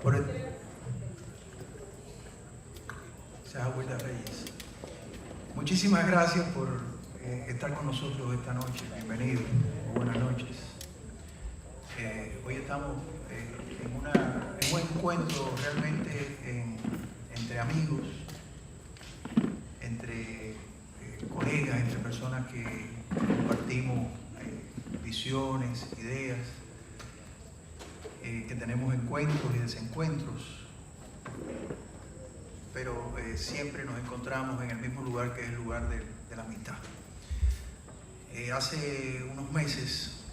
Por el... Abuela Reyes. Muchísimas gracias por estar con nosotros esta noche. Bienvenidos. Buenas noches. Hoy estamos en un encuentro realmente entre amigos, entre colegas, entre personas que compartimos visiones, ideas, que tenemos encuentros y desencuentros, pero siempre nos encontramos en el mismo lugar, que es el lugar de la amistad. Hace unos meses,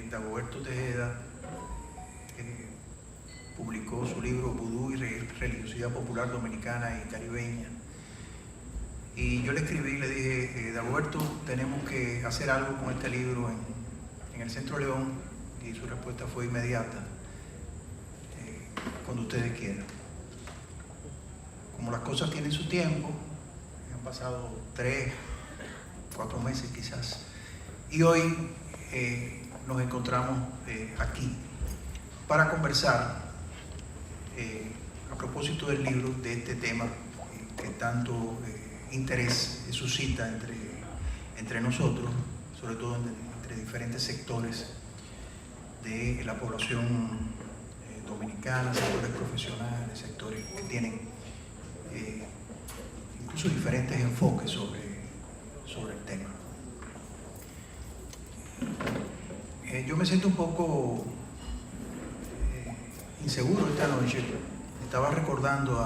Dagoberto Tejeda publicó su libro Vudú y Religiosidad Popular Dominicana y Caribeña. Y yo le escribí y le dije, Dagoberto, tenemos que hacer algo con este libro en el Centro León, y su respuesta fue inmediata, cuando ustedes quieran. Como las cosas tienen su tiempo, han pasado 3, 4 meses quizás, y hoy nos encontramos aquí para conversar a propósito del libro, de este tema que tanto interés suscita entre nosotros, sobre todo entre diferentes sectores de la población dominicana, sectores profesionales, sectores que tienen incluso diferentes enfoques sobre el tema. Yo me siento un poco inseguro esta noche. Estaba recordando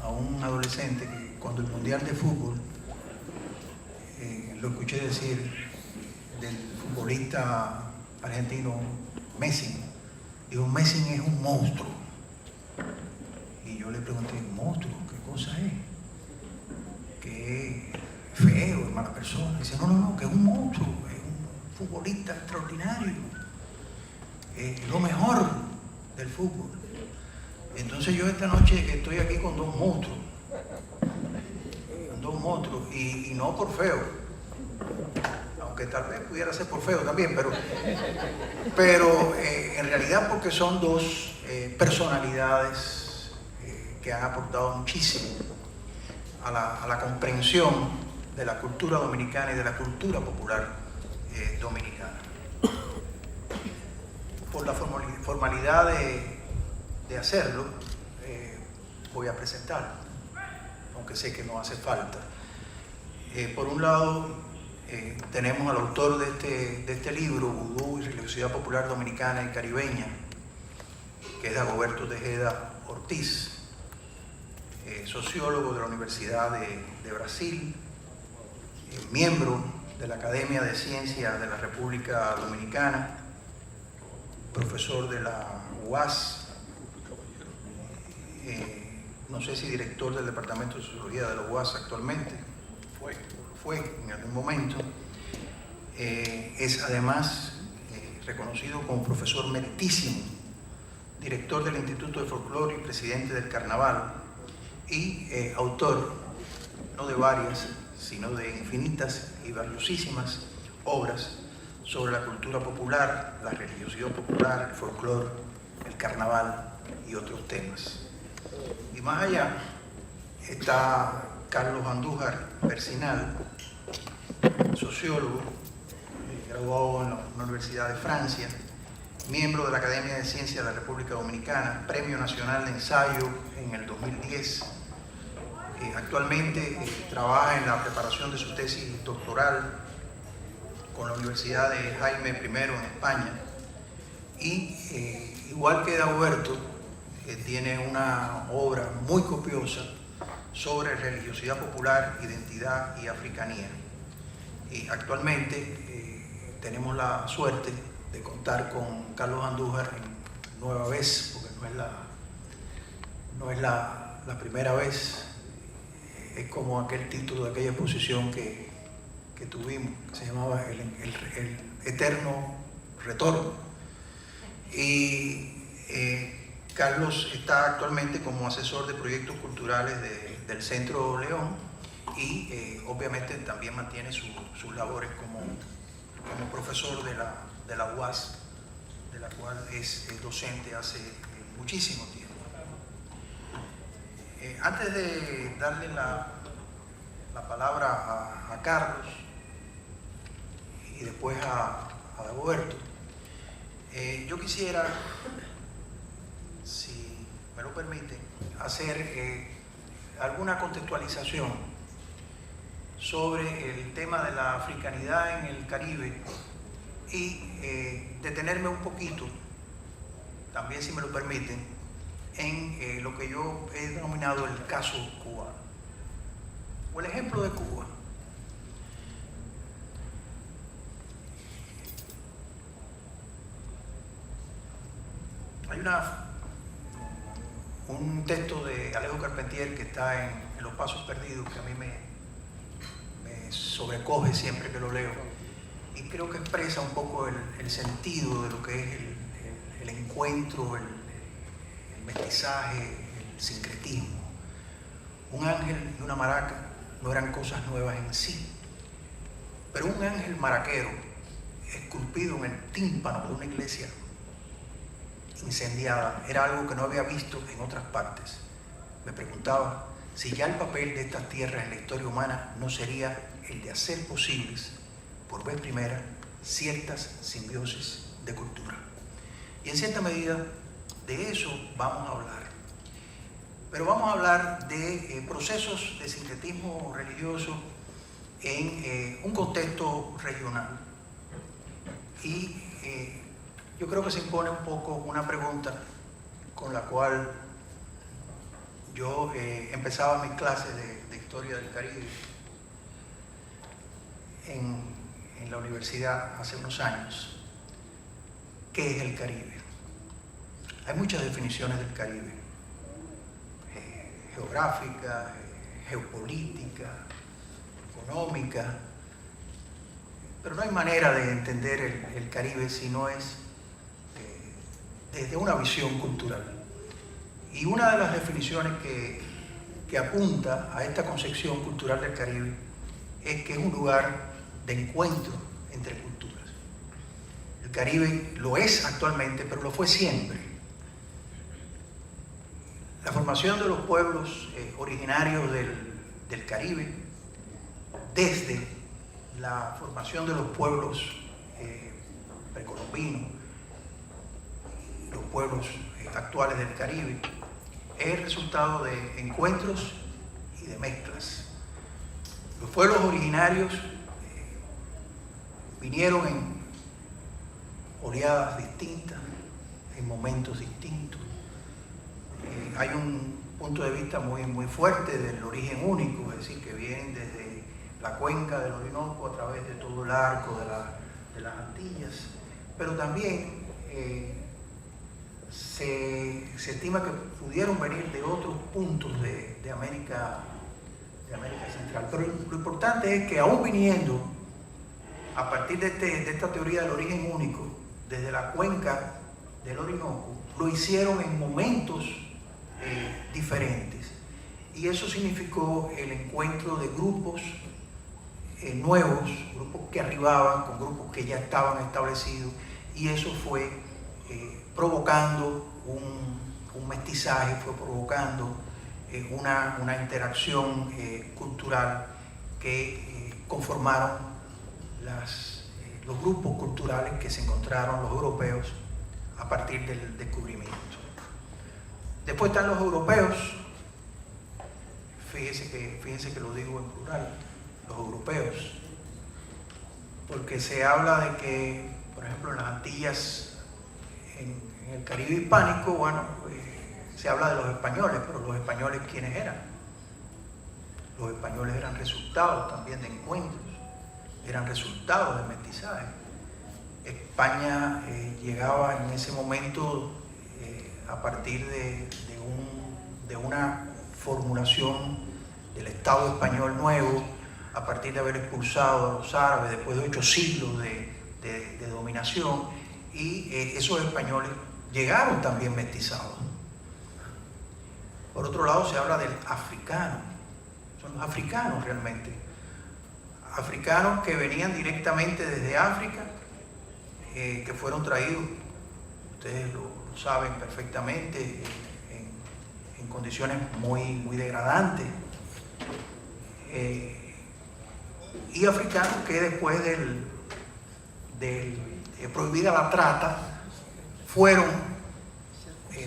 a un adolescente que cuando el Mundial de Fútbol lo escuché decir del futbolista argentino Messi. Dijo, Messi es un monstruo. Y yo le pregunté, ¿monstruo? ¿Qué cosa es? Que es feo, es mala persona. Y dice, no, que es un monstruo, es un futbolista extraordinario, es lo mejor del fútbol. Entonces yo esta noche estoy aquí con dos monstruos, y no por feo, aunque tal vez pudiera ser por feo también, pero en realidad porque son dos personalidades que han aportado muchísimo a la comprensión de la cultura dominicana y de la cultura popular dominicana. Por la formalidad de hacerlo, voy a presentarlo, aunque sé que no hace falta. Por un lado, tenemos al autor de este libro, Vudú y Religiosidad Popular Dominicana y Caribeña, que es Dagoberto Tejeda Ortiz, sociólogo de la Universidad de Brasil, miembro de la Academia de Ciencias de la República Dominicana, profesor de la UAS, no sé si director del Departamento de Sociología de la UAS actualmente, fue en algún momento. Es además reconocido como profesor meritísimo, director del Instituto de Folclore y presidente del Carnaval, y autor no de varias, sino de infinitas y valiosísimas obras sobre la cultura popular, la religiosidad popular, el folclore, el carnaval y otros temas. Y más allá está Carlos Andújar Bercinal, sociólogo, graduado en la Universidad de Francia, miembro de la Academia de Ciencias de la República Dominicana, Premio Nacional de Ensayo en el 2010. Actualmente trabaja en la preparación de su tesis doctoral con la Universidad de Jaime I en España, y igual que Dagoberto, tiene una obra muy copiosa sobre religiosidad popular, identidad y africanía. Y actualmente tenemos la suerte de contar con Carlos Andújar en nueva vez, porque no es la primera vez. Es como aquel título de aquella exposición que tuvimos, que se llamaba el Eterno Retorno. Y Carlos está actualmente como asesor de proyectos culturales del Centro León, y obviamente también mantiene sus labores como profesor de la UAS, de la cual es docente hace muchísimo tiempo. Antes de darle la palabra a Carlos y después a Dagoberto, yo quisiera, si me lo permiten, hacer alguna contextualización sobre el tema de la africanidad en el Caribe y detenerme un poquito, también si me lo permiten, en lo que yo he denominado el caso cubano, o el ejemplo de Cuba. Hay un texto de Alejo Carpentier que está en Los Pasos Perdidos, que a mí me sobrecoge siempre que lo leo, y creo que expresa un poco el sentido de lo que es el encuentro, el mestizaje, el sincretismo. Un ángel y una maraca no eran cosas nuevas en sí, pero un ángel maraquero esculpido en el tímpano de una iglesia incendiada era algo que no había visto en otras partes. Me preguntaba si ya el papel de estas tierras en la historia humana no sería el de hacer posibles, por vez primera, ciertas simbiosis de cultura. Y en cierta medida de eso vamos a hablar. Pero vamos a hablar de procesos de sincretismo religioso en un contexto regional. Y yo creo que se impone un poco una pregunta con la cual yo empezaba mis clases de Historia del Caribe en la universidad hace unos años. ¿Qué es el Caribe? Hay muchas definiciones del Caribe, geográfica, geopolítica, económica, pero no hay manera de entender el Caribe si no es desde una visión cultural. Y una de las definiciones que apunta a esta concepción cultural del Caribe es que es un lugar de encuentro entre culturas. El Caribe lo es actualmente, pero lo fue siempre. La formación de los pueblos originarios del Caribe, desde la formación de los pueblos precolombinos, los pueblos actuales del Caribe, es el resultado de encuentros y de mezclas. Los pueblos originarios vinieron en oleadas distintas, en momentos distintos. Hay un punto de vista muy fuerte del origen único, es decir, que vienen desde la cuenca del Orinoco a través de todo el arco de las Antillas, pero también se estima que pudieron venir de otros puntos de América Central. Pero lo importante es que aún viniendo a partir de esta teoría del origen único, desde la cuenca del Orinoco, lo hicieron en momentos diferentes. Y eso significó el encuentro de grupos nuevos, grupos que arribaban con grupos que ya estaban establecidos, y eso fue provocando un mestizaje, fue provocando una interacción cultural que conformaron los grupos culturales que se encontraron los europeos a partir del descubrimiento. Después están los europeos, fíjense que lo digo en plural, los europeos, porque se habla de que, por ejemplo, en las Antillas, en el Caribe hispánico, bueno, se habla de los españoles, pero los españoles, ¿quiénes eran? Los españoles eran resultados también de encuentros, eran resultados de mestizaje. España llegaba en ese momento a partir de una formulación del Estado español nuevo, a partir de haber expulsado a los árabes después de 8 siglos de dominación, y esos españoles llegaron también mestizados. Por otro lado, se habla del africano. Son los africanos realmente. Africanos que venían directamente desde África, que fueron traídos ustedes lo saben perfectamente, en condiciones muy degradantes, y africanos que después de prohibida la trata fueron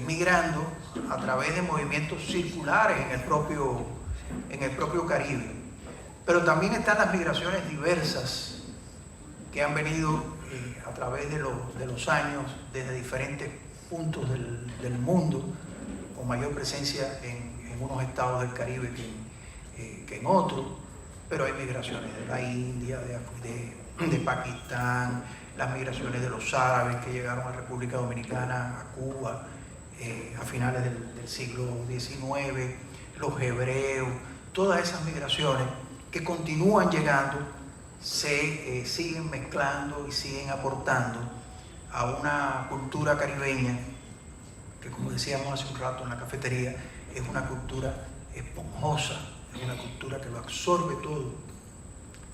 migrando a través de movimientos circulares en el propio Caribe. Pero también están las migraciones diversas que han venido a través de los años desde diferentes puntos del mundo, con mayor presencia en unos estados del Caribe que en otros, pero hay migraciones de la India, de Pakistán, las migraciones de los árabes que llegaron a República Dominicana, a Cuba, a finales del siglo XIX, los hebreos, todas esas migraciones que continúan llegando, se siguen mezclando y siguen aportando a una cultura caribeña que, como decíamos hace un rato en la cafetería, es una cultura esponjosa, es una cultura que lo absorbe todo,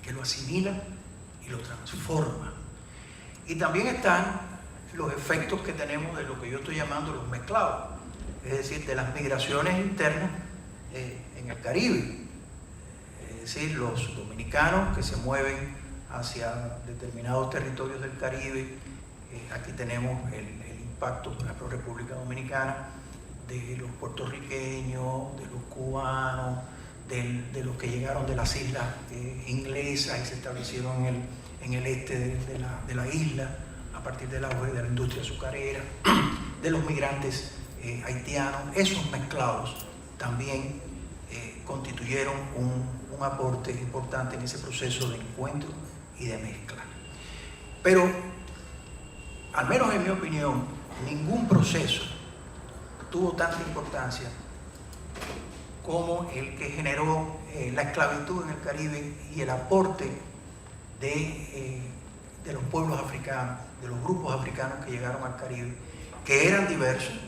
que lo asimila y lo transforma. Y también están los efectos que tenemos de lo que yo estoy llamando los mezclados, es decir, de las migraciones internas en el Caribe. Es decir, los dominicanos que se mueven hacia determinados territorios del Caribe. Aquí tenemos el impacto, por ejemplo, República Dominicana, de los puertorriqueños, de los cubanos, de los que llegaron de las islas inglesas y se establecieron en el este de la isla a partir del auge de la industria azucarera, de los migrantes haitianos. Esos mezclados también constituyeron un aporte importante en ese proceso de encuentro y de mezcla. Pero, al menos en mi opinión, ningún proceso tuvo tanta importancia como el que generó la esclavitud en el Caribe y el aporte de los pueblos africanos, de los grupos africanos que llegaron al Caribe, que eran diversos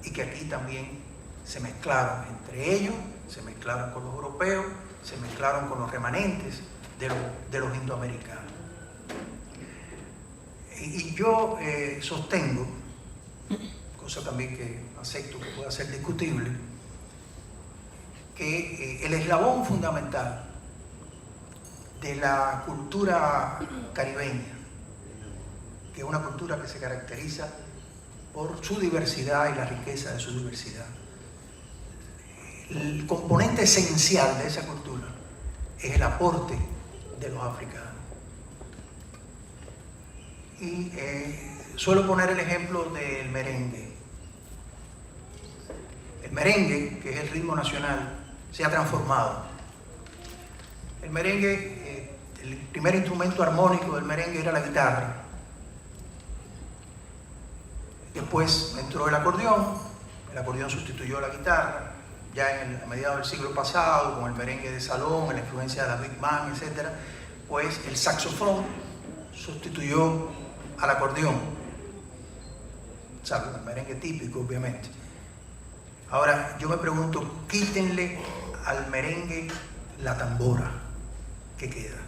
y que aquí también se mezclaron entre ellos, se mezclaron con los europeos, se mezclaron con los remanentes de los indoamericanos. Y yo sostengo, cosa también que acepto que pueda ser discutible, que el eslabón fundamental de la cultura caribeña, que es una cultura que se caracteriza por su diversidad y la riqueza de su diversidad, el componente esencial de esa cultura es el aporte de los africanos. Y suelo poner el ejemplo del merengue. El merengue, que es el ritmo nacional, se ha transformado. El merengue, el primer instrumento armónico del merengue era la guitarra. Después entró el acordeón sustituyó a la guitarra. Ya a mediados del siglo pasado, con el merengue de salón, la influencia de la Big Band, etc., pues el saxofón sustituyó al acordeón, salvo el merengue típico, obviamente. Ahora, yo me pregunto, quítenle al merengue la tambora, ¿qué queda?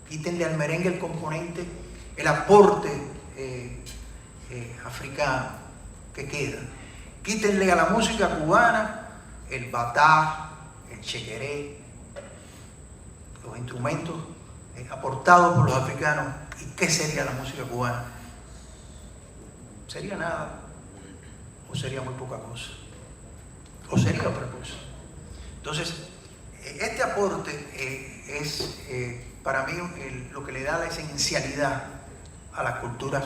Quítenle al merengue el componente, el aporte africano, ¿qué queda? Quítenle a la música cubana el batá, el chequeré, los instrumentos aportados por los africanos. ¿Y qué sería la música cubana? ¿Sería nada? ¿O sería muy poca cosa? ¿O sería otra cosa? Entonces, este aporte es para mí lo que le da la esencialidad a las culturas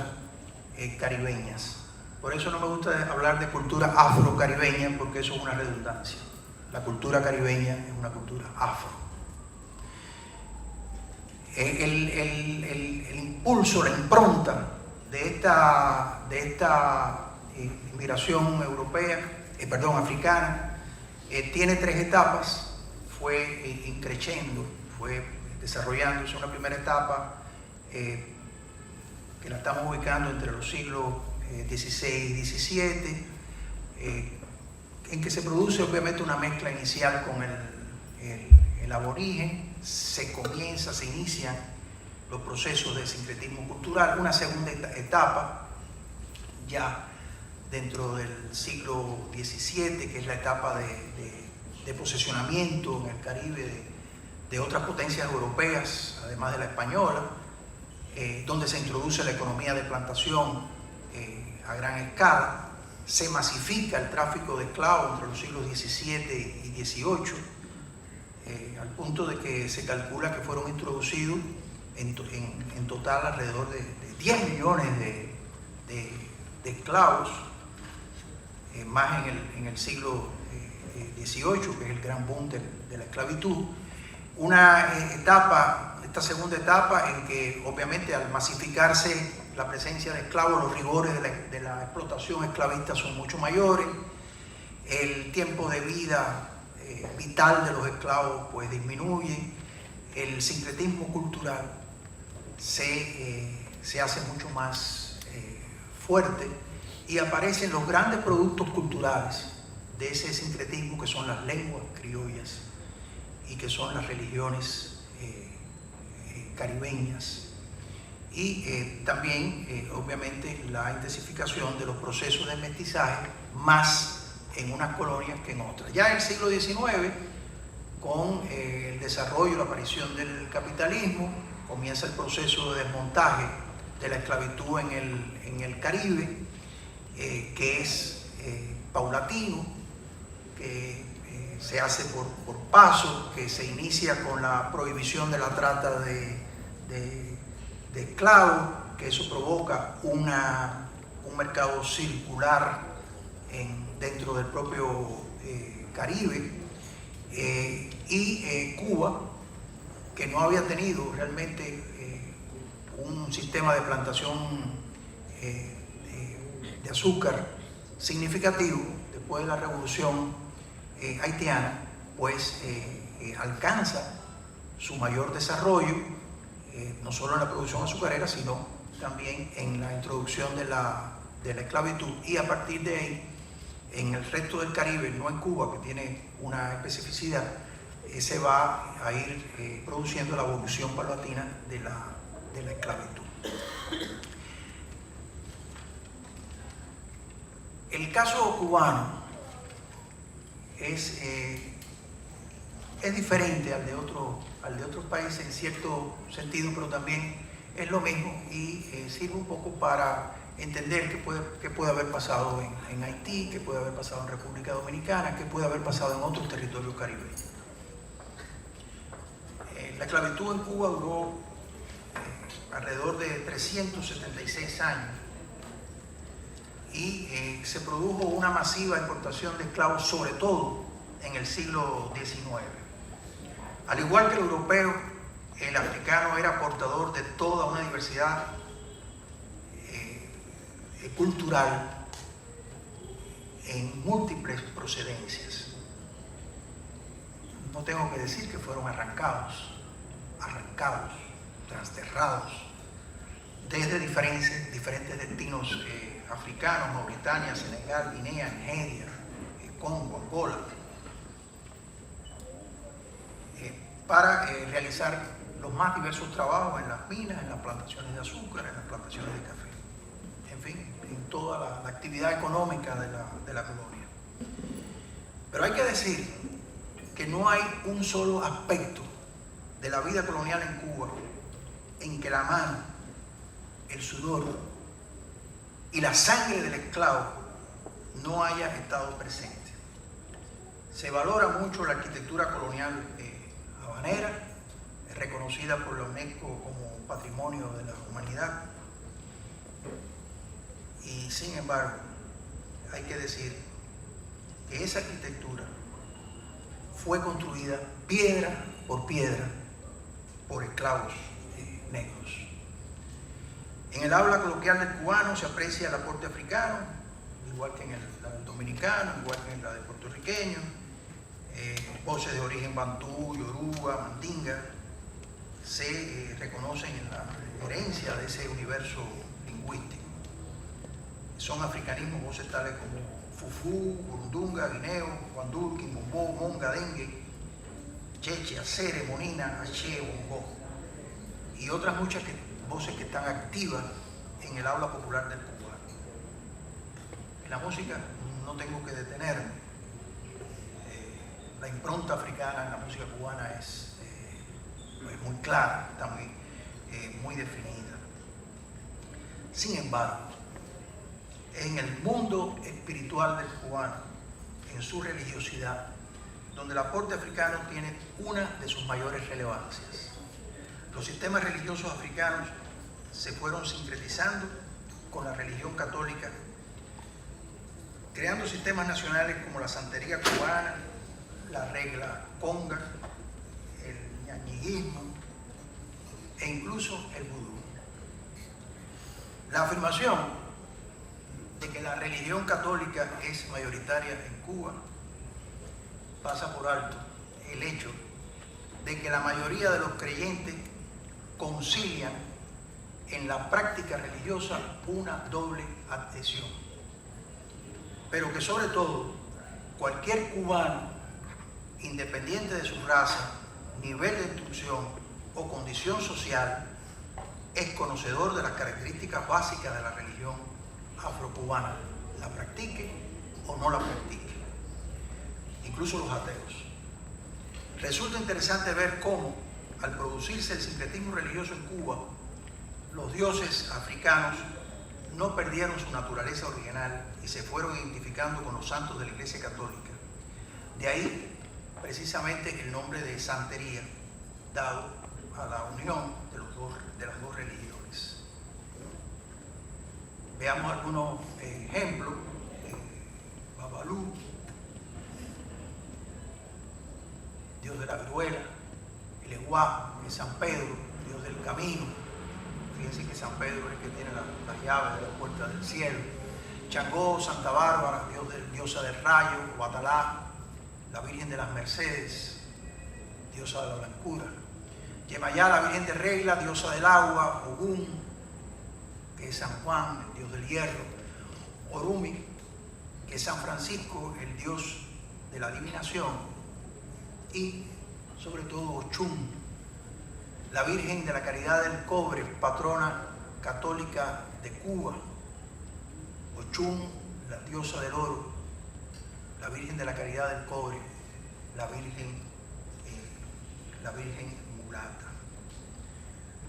caribeñas. Por eso no me gusta hablar de cultura afrocaribeña, porque eso es una redundancia. La cultura caribeña es una cultura afro. El impulso, la impronta de esta inmigración africana, tiene tres etapas. Fue increciendo, fue desarrollándose una primera etapa que la estamos ubicando entre los siglos XVI y XVII, en que se produce obviamente una mezcla inicial con el aborigen. Se inician los procesos de sincretismo cultural. Una segunda etapa ya dentro del siglo XVII, que es la etapa de posesionamiento en el Caribe de otras potencias europeas, además de la española, donde se introduce la economía de plantación a gran escala. Se masifica el tráfico de esclavos entre los siglos XVII y XVIII, al punto de que se calcula que fueron introducidos en total alrededor de 10 millones de esclavos, más en el siglo XVIII, que es el gran boom de la esclavitud. Esta segunda etapa en que obviamente al masificarse la presencia de esclavos, los rigores de la explotación esclavista son mucho mayores, el tiempo de vida vital de los esclavos pues disminuye, el sincretismo cultural se hace mucho más fuerte y aparecen los grandes productos culturales de ese sincretismo, que son las lenguas criollas y que son las religiones caribeñas, y también obviamente la intensificación de los procesos de mestizaje, más en unas colonias que en otras. Ya en el siglo XIX, con el desarrollo y la aparición del capitalismo, comienza el proceso de desmontaje de la esclavitud en el Caribe, que es paulatino, que se hace por paso, que se inicia con la prohibición de la trata de esclavos, que eso provoca un mercado circular dentro del propio Caribe, y Cuba, que no había tenido realmente un sistema de plantación de azúcar significativo después de la revolución haitiana, pues alcanza su mayor desarrollo, no solo en la producción azucarera, sino también en la introducción de la esclavitud, y a partir de ahí, en el resto del Caribe, no en Cuba, que tiene una especificidad, se va a ir produciendo la evolución paulatina de la esclavitud. El caso cubano es diferente al de otros países en cierto sentido, pero también es lo mismo, y sirve un poco para entender qué puede haber pasado en Haití, qué puede haber pasado en República Dominicana, qué puede haber pasado en otros territorios caribeños. La esclavitud en Cuba duró alrededor de 376 años y se produjo una masiva importación de esclavos, sobre todo en el siglo XIX. Al igual que el europeo, el africano era portador de toda una diversidad cultural en múltiples procedencias. No tengo que decir que fueron arrancados, trasterrados, desde diferentes destinos africanos, Mauritania, Senegal, Guinea, Nigeria, Congo, Angola, para realizar los más diversos trabajos en las minas, en las plantaciones de azúcar, en las plantaciones de café, en fin, en toda la actividad económica de la colonia. Pero hay que decir que no hay un solo aspecto de la vida colonial en Cuba en que la mano, el sudor y la sangre del esclavo no haya estado presente. Se valora mucho la arquitectura colonial habanera, reconocida por la UNESCO como Patrimonio de la Humanidad, y sin embargo hay que decir que esa arquitectura fue construida piedra por piedra por esclavos negros. En el habla coloquial del cubano se aprecia el aporte africano, igual que en el dominicano, igual que en la del puertorriqueño, voces de origen bantú, yoruba, mandinga, se reconocen en la herencia de ese universo lingüístico. Son africanismos, voces tales como fufú, burundunga, guineo, guandul, quimbombo, monga, dengue, cheche, acere, monina, aché, bongo. y otras muchas voces que están activas en el habla popular del cubano. En la música no tengo que detenerme. La impronta africana en la música cubana es muy clara, está muy definida. Sin embargo, en el mundo espiritual del cubano, en su religiosidad, donde el aporte africano tiene una de sus mayores relevancias. Los sistemas religiosos africanos se fueron sincretizando con la religión católica, creando sistemas nacionales como la santería cubana, la regla conga, el ñañiguismo e incluso el vudú. La afirmación de que la religión católica es mayoritaria en Cuba pasa por alto el hecho de que la mayoría de los creyentes concilian en la práctica religiosa una doble adhesión, pero que sobre todo cualquier cubano, independiente de su raza, nivel de instrucción o condición social, es conocedor de las características básicas de la religión afrocubana, la practique o no la practique, incluso los ateos. Resulta interesante ver cómo, al producirse el sincretismo religioso en Cuba, los dioses africanos no perdieron su naturaleza original y se fueron identificando con los santos de la Iglesia Católica. De ahí, precisamente, el nombre de santería, dado a la unión de las dos religiones. Veamos algunos ejemplos. Babalú, dios de la viruela; el Eguá, que es San Pedro, dios del camino. Fíjense que San Pedro es el que tiene las llaves de la puerta del cielo. Changó, Santa Bárbara, diosa del rayo; Batalá, la Virgen de las Mercedes, diosa de la blancura; Yemayá, la Virgen de Regla, diosa del agua; Ogún, que es San Juan, el dios del hierro; Orumi, que es San Francisco, el dios de la adivinación; y sobre todo Ochum, la Virgen de la Caridad del Cobre, patrona católica de Cuba. Ochum, la diosa del oro; la Virgen de la Caridad del Cobre, la Virgen mulata.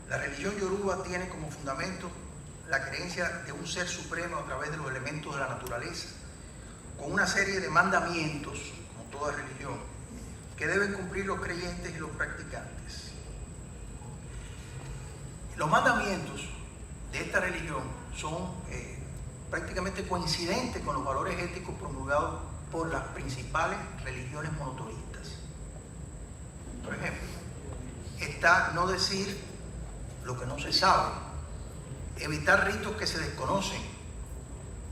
La religión yoruba tiene como fundamento la creencia de un ser supremo a través de los elementos de la naturaleza, con una serie de mandamientos, como toda religión, que deben cumplir los creyentes y los practicantes. Los mandamientos de esta religión son prácticamente coincidentes con los valores éticos promulgados por las principales religiones monoteístas. Por ejemplo, está no decir lo que no se sabe, evitar ritos que se desconocen,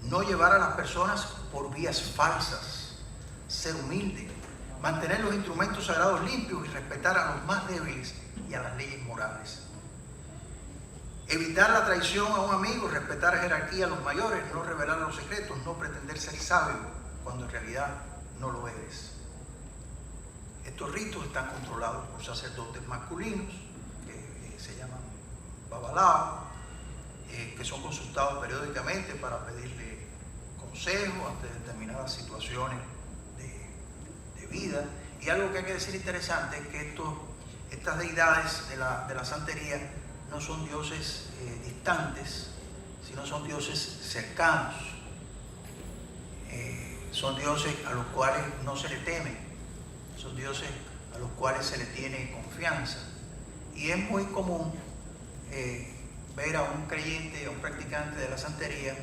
no llevar a las personas por vías falsas, ser humilde, mantener los instrumentos sagrados limpios y respetar a los más débiles y a las leyes morales. Evitar la traición a un amigo, respetar jerarquía a los mayores, no revelar los secretos, no pretender ser sabio cuando en realidad no lo eres. Estos ritos están controlados por sacerdotes masculinos, que se llaman babalao, que son consultados periódicamente para pedirle consejo ante determinadas situaciones de vida. Y algo que hay que decir interesante es que estas deidades de la santería no son dioses distantes, sino son dioses cercanos. Son dioses a los cuales no se le teme, son dioses a los cuales se le tiene confianza. Y es muy común ver a un creyente, a un practicante de la santería,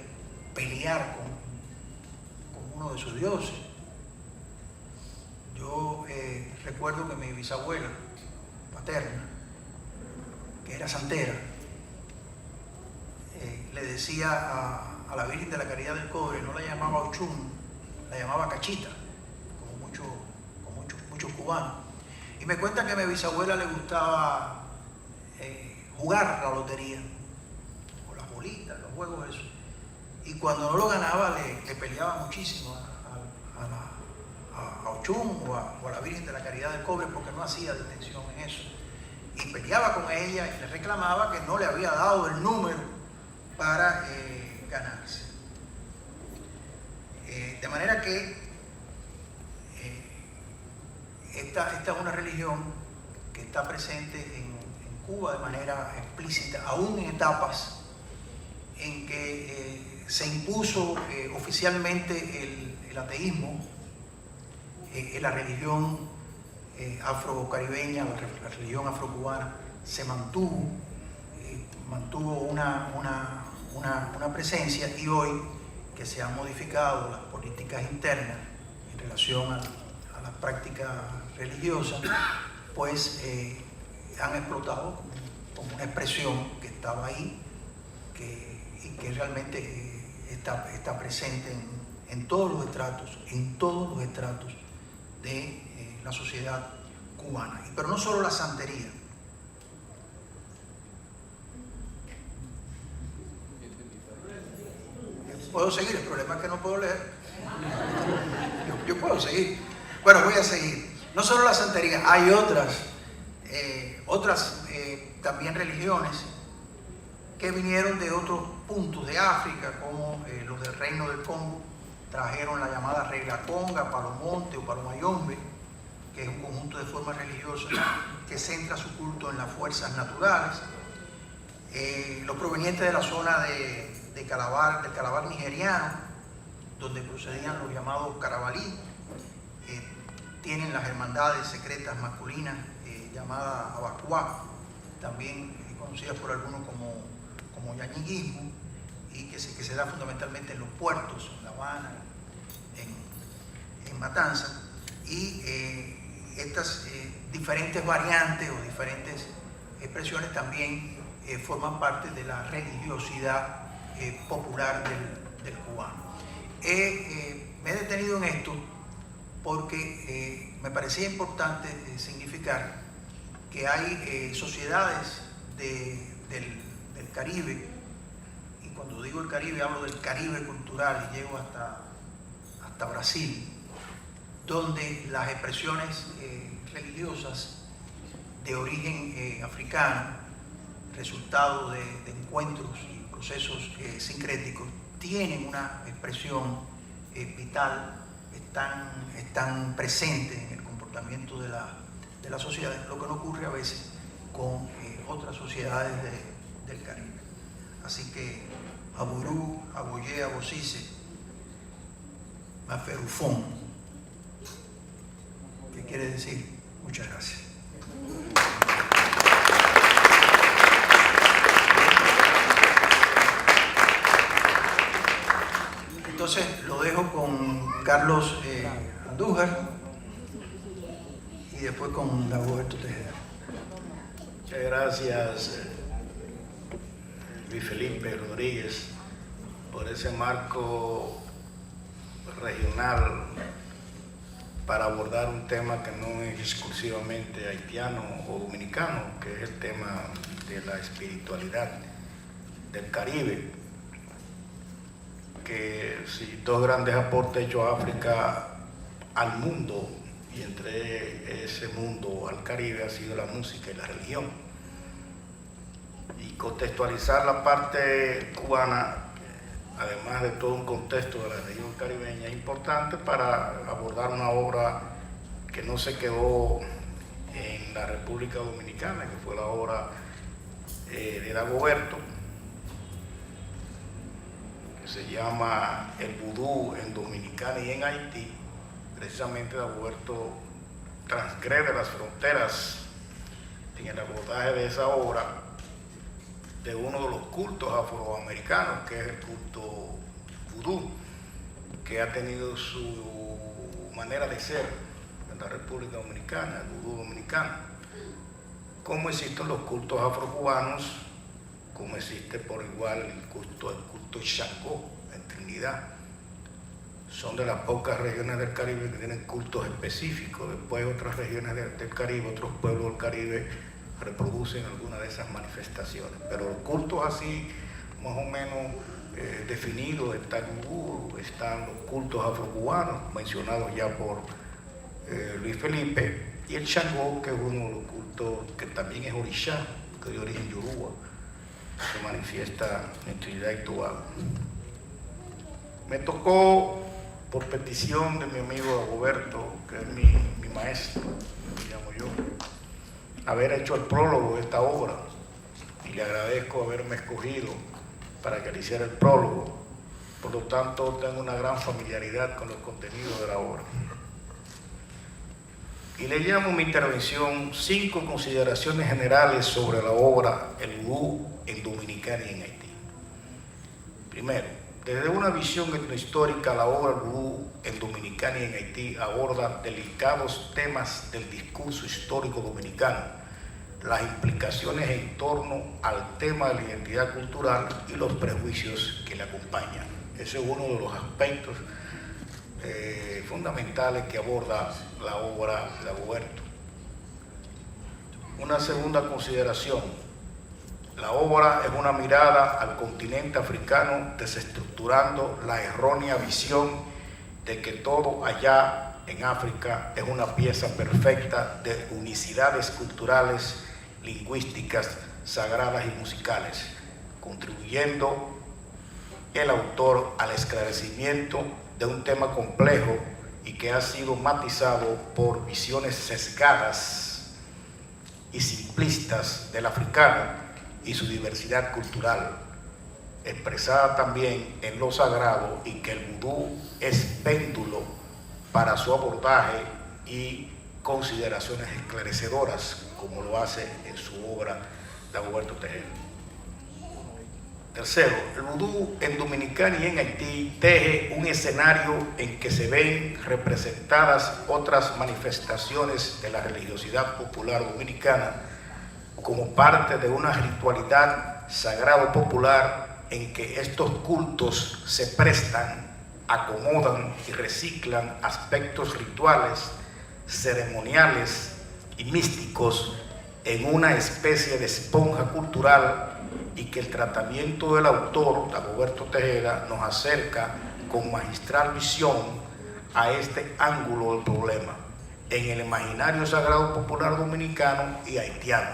pelear con uno de sus dioses. Yo recuerdo que mi bisabuela paterna, que era santera, le decía a la Virgen de la Caridad del Cobre, no la llamaba Ochum, la llamaba Cachita, como muchos cubanos. Y me cuentan que a mi bisabuela le gustaba jugar la lotería, o las bolitas, los juegos esos. Y cuando no lo ganaba, le peleaba muchísimo a Ochum o a la Virgen de la Caridad del Cobre, porque no hacía distinción en eso. y peleaba con ella y le reclamaba que no le había dado el número para ganarse. De manera que esta es una religión que está presente en Cuba de manera explícita, aún en etapas en que se impuso oficialmente el ateísmo. La religión afrocaribeña, la religión afrocubana se mantuvo una presencia, y hoy que se han modificado las políticas internas en relación a las prácticas religiosas, pues han explotado como una expresión que estaba ahí y que realmente está presente en todos los estratos de la sociedad cubana. Pero no solo la santería. Puedo seguir, el problema es que no puedo leer. Yo puedo seguir. Bueno, voy a seguir. No solo la santería, hay otras también religiones que vinieron de otros puntos de África, como los del Reino del Congo. Trajeron la llamada regla conga, palomonte o palomayombe, que es un conjunto de formas religiosas que centra su culto en las fuerzas naturales. Los provenientes de la zona del Calabar nigeriano, donde procedían los llamados carabalí, tienen las hermandades secretas masculinas llamadas abacuá, también conocidas por algunos como yañiguismo, y que se da fundamentalmente en los puertos, en La Habana, en Matanza, y estas diferentes variantes o diferentes expresiones también forman parte de la religiosidad popular del cubano. Me he detenido en esto porque me parecía importante significar que hay sociedades del Caribe, y cuando digo el Caribe hablo del Caribe cultural y llego hasta Brasil, donde las expresiones religiosas de origen africano, resultado de encuentros y procesos sincréticos, tienen una expresión vital, están presentes en el comportamiento de la sociedad, lo que no ocurre a veces con otras sociedades del Caribe. Así que Aburú, Aboyé, Abosice, Maferufón, ¿qué quiere decir? Muchas gracias. Entonces lo dejo con Carlos Andújar y después con Dagoberto Tejeda. Muchas gracias, Luis Felipe Rodríguez, por ese marco regional para abordar un tema que no es exclusivamente haitiano o dominicano, que es el tema de la espiritualidad del Caribe, que si dos grandes aportes hechos a África al mundo, y entre ese mundo al Caribe, ha sido la música y la religión. Y contextualizar la parte cubana, además de todo un contexto de la región caribeña, es importante para abordar una obra que no se quedó en la República Dominicana, que fue la obra de Dagoberto, que se llama El Vudú en Dominicana y en Haití. Precisamente Dagoberto transgrede las fronteras en el abordaje de esa obra de uno de los cultos afroamericanos, que es el culto vudú, que ha tenido su manera de ser en la República Dominicana, el vudú dominicano. Como existen los cultos afrocubanos, como existe por igual el culto Xangó en Trinidad. Son de las pocas regiones del Caribe que tienen cultos específicos. Después otras regiones del Caribe, otros pueblos del Caribe reproducen algunas de esas manifestaciones. Pero los cultos así, más o menos definidos, está el vudú, están los cultos afrocubanos, mencionados ya por Luis Felipe, y el Shango, que es uno de los cultos que también es Orishá, que es de origen yoruba, se manifiesta en Trinidad y Tobago. Me tocó, por petición de mi amigo Dagoberto, que es mi maestro, me llamo yo, haber hecho el prólogo de esta obra, y le agradezco haberme escogido para que le hiciera el prólogo. Por lo tanto, tengo una gran familiaridad con los contenidos de la obra. Y le llamo mi intervención 5 consideraciones generales sobre la obra El Vudú en Dominicana y en Haití. Primero, desde una visión etnohistórica, la obra El Vudú en Dominicana y en Haití aborda delicados temas del discurso histórico dominicano, las implicaciones en torno al tema de la identidad cultural y los prejuicios que le acompañan. Ese es uno de los aspectos fundamentales que aborda la obra de Dagoberto. Una segunda consideración: la obra es una mirada al continente africano, desestructurando la errónea visión de que todo allá en África es una pieza perfecta de unicidades culturales, lingüísticas, sagradas y musicales, contribuyendo el autor al esclarecimiento de un tema complejo y que ha sido matizado por visiones sesgadas y simplistas del africano y su diversidad cultural, expresada también en lo sagrado, y que el vudú es péndulo para su abordaje y consideraciones esclarecedoras, como lo hace en su obra Dagoberto Tejeda. Tercero, el vudú en Dominicana y en Haití teje un escenario en que se ven representadas otras manifestaciones de la religiosidad popular dominicana como parte de una ritualidad sagrado popular en que estos cultos se prestan, acomodan y reciclan aspectos rituales, ceremoniales y místicos en una especie de esponja cultural, y que el tratamiento del autor, Dagoberto Tejeda, nos acerca con magistral visión a este ángulo del problema en el imaginario sagrado popular dominicano y haitiano,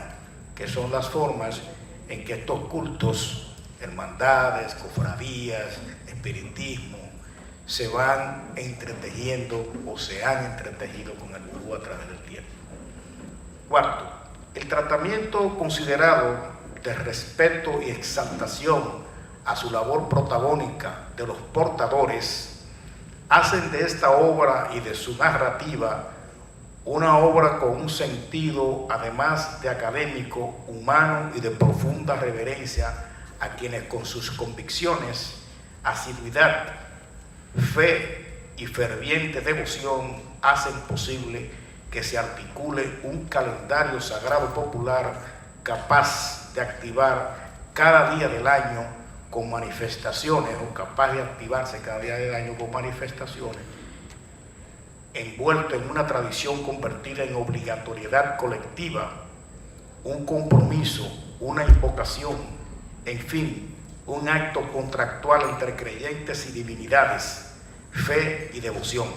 que son las formas en que estos cultos, hermandades, cofradías, espiritismo, se van entretejiendo o se han entretejido con el vudú a través del tiempo. Cuarto, el tratamiento considerado de respeto y exaltación a su labor protagónica de los portadores hacen de esta obra y de su narrativa una obra con un sentido, además de académico, humano y de profunda reverencia a quienes con sus convicciones, asiduidad, fe y ferviente devoción hacen posible que se articule un calendario sagrado popular capaz de activar cada día del año con manifestaciones, o capaz de activarse cada día del año con manifestaciones, envuelto en una tradición convertida en obligatoriedad colectiva, un compromiso, una invocación, en fin, un acto contractual entre creyentes y divinidades, fe y devoción.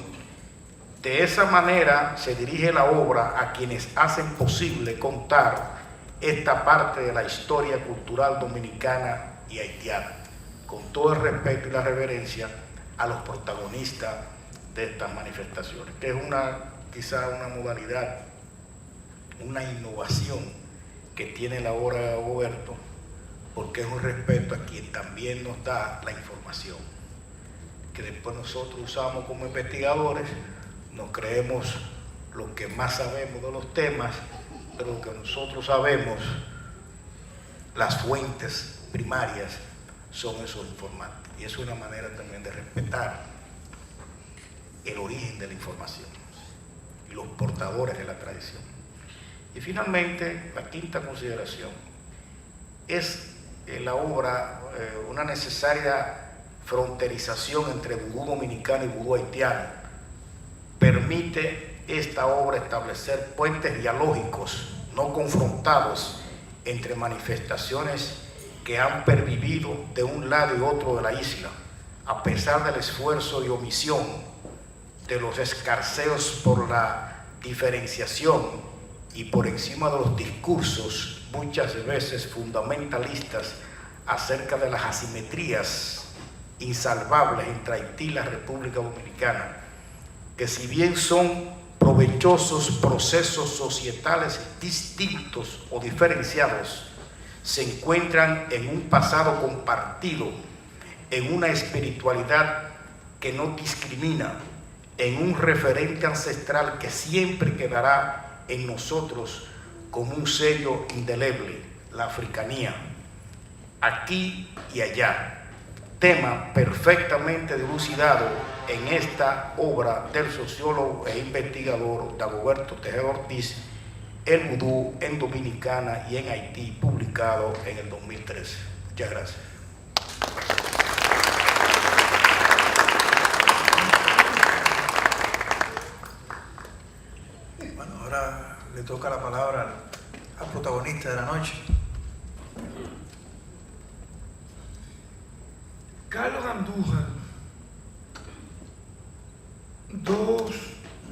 De esa manera se dirige la obra a quienes hacen posible contar esta parte de la historia cultural dominicana y haitiana, con todo el respeto y la reverencia a los protagonistas de estas manifestaciones, que es quizá una modalidad, una innovación que tiene la obra de Dagoberto, porque es un respeto a quien también nos da la información, que después nosotros usamos como investigadores, nos creemos lo que más sabemos de los temas, pero lo que nosotros sabemos, las fuentes primarias son esos informantes, y es una manera también de respetar el origen de la información y los portadores de la tradición. Y finalmente, la quinta consideración es la obra una necesaria fronterización entre vudú dominicano y vudú haitiano. Permite esta obra establecer puentes dialógicos no confrontados entre manifestaciones que han pervivido de un lado y otro de la isla, a pesar del esfuerzo y omisión de los escarceos por la diferenciación y por encima de los discursos muchas veces fundamentalistas acerca de las asimetrías insalvables entre Haití y la República Dominicana, que si bien son provechosos procesos societales distintos o diferenciados, se encuentran en un pasado compartido, en una espiritualidad que no discrimina, en un referente ancestral que siempre quedará en nosotros como un sello indeleble, la africanía, aquí y allá, tema perfectamente dilucidado en esta obra del sociólogo e investigador Dagoberto Tejeda Ortiz, El Vudú en Dominicana y en Haití, publicado en el 2013. Muchas gracias. Bueno, ahora le toca la palabra al protagonista de la noche. Carlos Andújar, dos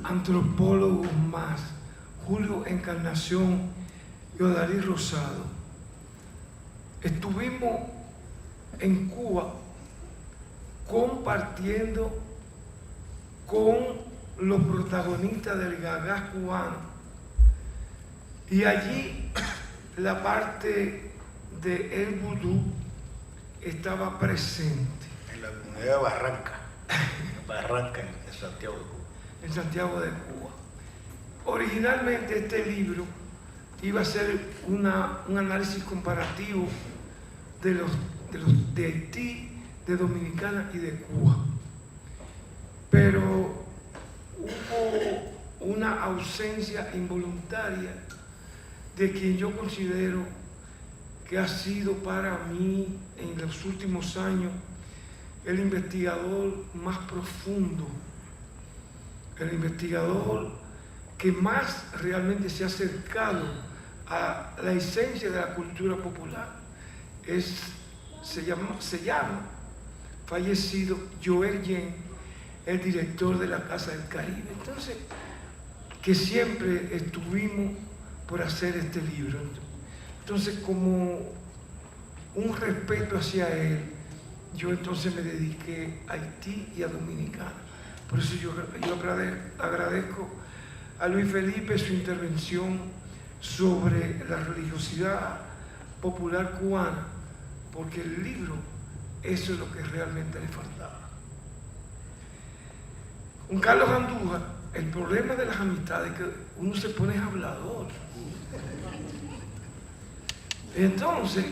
antropólogos más, Julio Encarnación y Odalí Rosado, estuvimos en Cuba compartiendo con los protagonistas del Gagá cubano, y allí la parte de El Vudú estaba presente. En la comunidad de Barranca, en Santiago de Cuba. En Santiago de Cuba. Originalmente este libro iba a ser un análisis comparativo de Haití, de Dominicana y de Cuba. Pero hubo una ausencia involuntaria de quien yo considero que ha sido para mí en los últimos años el investigador más profundo, el investigador que más realmente se ha acercado a la esencia de la cultura popular. Se llama fallecido Joel Yen, el director de la Casa del Caribe. Entonces, que siempre estuvimos por hacer este libro. Entonces, como un respeto hacia él, yo entonces me dediqué a Haití y a Dominicana. Por eso yo agradezco a Luis Felipe su intervención sobre la religiosidad popular cubana, porque el libro, eso es lo que realmente le faltaba. Con Carlos Andújar, el problema de las amistades es que uno se pone hablador. Entonces,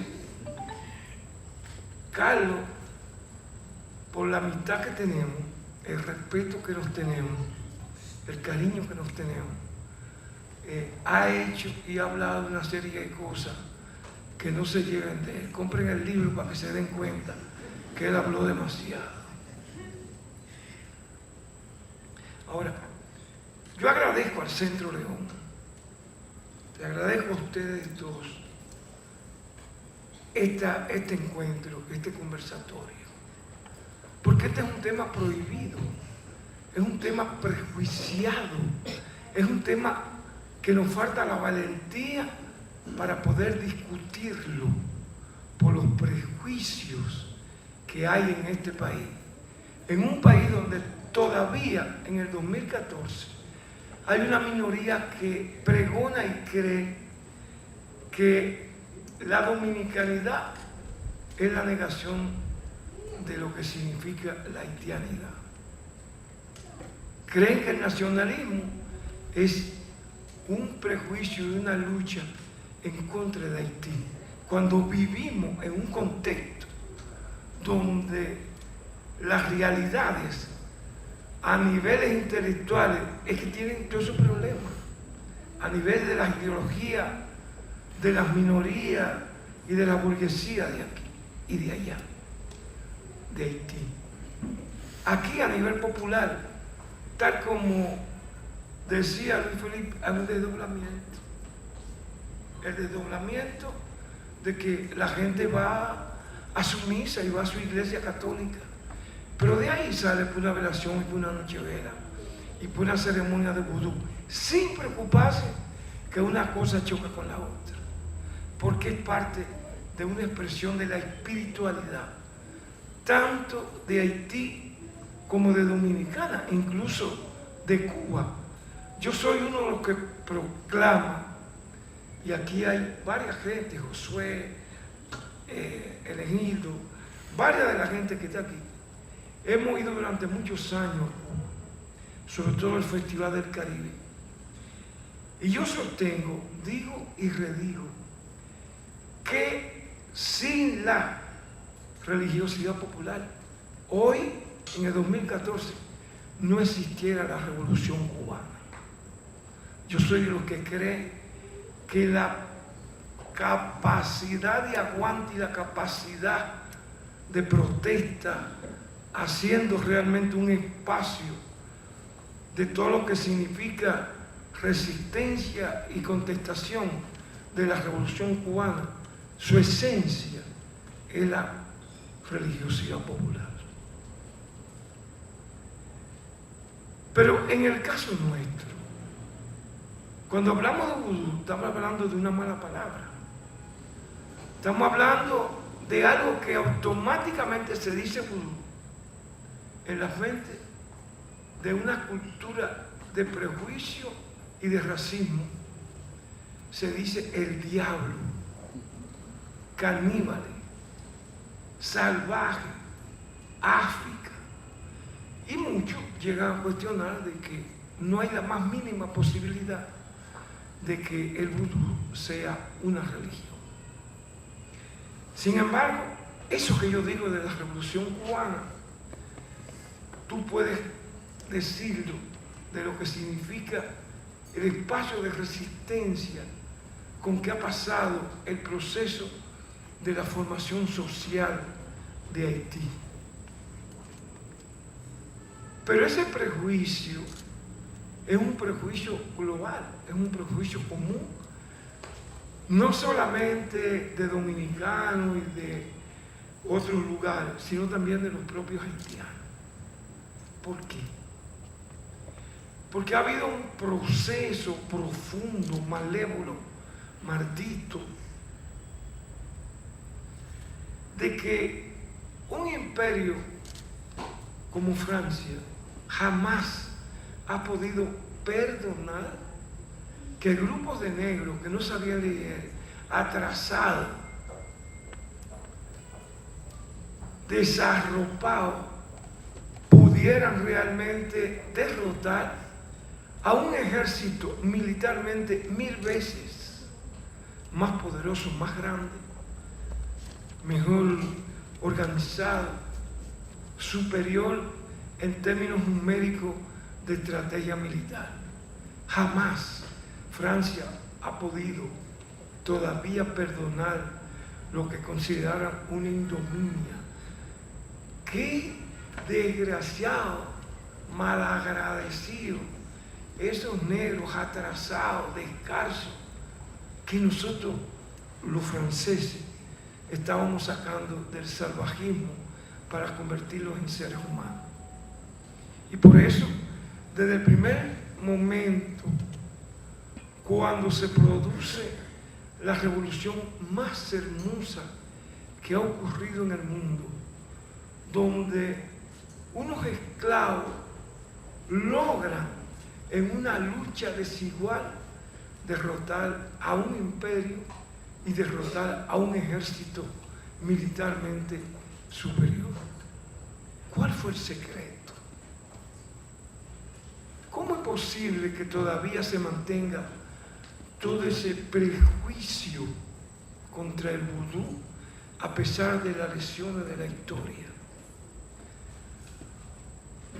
Carlos, por la amistad que tenemos, el respeto que nos tenemos, el cariño que nos tenemos, ha hecho y ha hablado de una serie de cosas que no se lleven de él. Compren el libro para que se den cuenta que él habló demasiado. Ahora, yo agradezco al Centro León, le agradezco a ustedes dos este encuentro, este conversatorio, porque este es un tema prohibido, es un tema prejuiciado, es un tema que nos falta la valentía para poder discutirlo por los prejuicios que hay en este país, en un país donde todavía en el 2014 hay una minoría que pregona y cree que la dominicanidad es la negación de lo que significa la haitianidad. Creen que el nacionalismo es un prejuicio y una lucha en contra de Haití, cuando vivimos en un contexto donde las realidades a niveles intelectuales es que tienen todos esos problemas, a nivel de la ideología de las minorías y de la burguesía de aquí y de allá, de Haití. Aquí a nivel popular, tal como decía Luis Felipe, hay un desdoblamiento. El desdoblamiento de que la gente va a su misa y va a su iglesia católica, pero de ahí sale por una velación y por una nochevela, y por una ceremonia de vudú, sin preocuparse que una cosa choca con la otra, porque es parte de una expresión de la espiritualidad, tanto de Haití como de Dominicana, incluso de Cuba. Yo soy uno de los que proclama, y aquí hay varias gente, Josué, Elegido, varias de la gente que está aquí. Hemos ido durante muchos años, sobre todo el Festival del Caribe. Y yo sostengo, digo y redigo, que sin la religiosidad popular, hoy, en el 2014, no existiera la Revolución Cubana. Yo soy de los que cree que la capacidad de aguante y la capacidad de protesta, haciendo realmente un espacio de todo lo que significa resistencia y contestación de la Revolución Cubana, su esencia es la religiosidad popular. Pero en el caso nuestro, cuando hablamos de vudú, estamos hablando de una mala palabra. Estamos hablando de algo que automáticamente se dice vudú en la mente de una cultura de prejuicio y de racismo. Se dice el diablo, caníbales, salvaje, África. Y muchos llegan a cuestionar de que no hay la más mínima posibilidad de que el vudú sea una religión. Sin embargo, eso que yo digo de la Revolución Cubana, tú puedes decirlo de lo que significa el espacio de resistencia con que ha pasado el proceso de la formación social de Haití. Pero ese prejuicio es un prejuicio global, es un prejuicio común, no solamente de dominicanos y de otros lugares, sino también de los propios haitianos. ¿Por qué? Porque ha habido un proceso profundo, malévolo, maldito, de que un imperio como Francia jamás ha podido perdonar que grupos de negros que no sabían leer, atrasados, desarropados, pudieran realmente derrotar a un ejército militarmente 1000 veces más poderoso, más grande, mejor organizado, superior en términos numéricos de estrategia militar. Jamás Francia ha podido todavía perdonar lo que consideran una ignominia. Qué desgraciado, malagradecido, esos negros atrasados, descalzos, que nosotros los franceses estábamos sacando del salvajismo para convertirlos en seres humanos. Y por eso, desde el primer momento, cuando se produce la revolución más hermosa que ha ocurrido en el mundo, donde unos esclavos logran en una lucha desigual derrotar a un imperio y derrotar a un ejército militarmente superior. ¿Cuál fue el secreto? ¿Cómo es posible que todavía se mantenga todo ese prejuicio contra el vudú a pesar de las lesiones de la historia?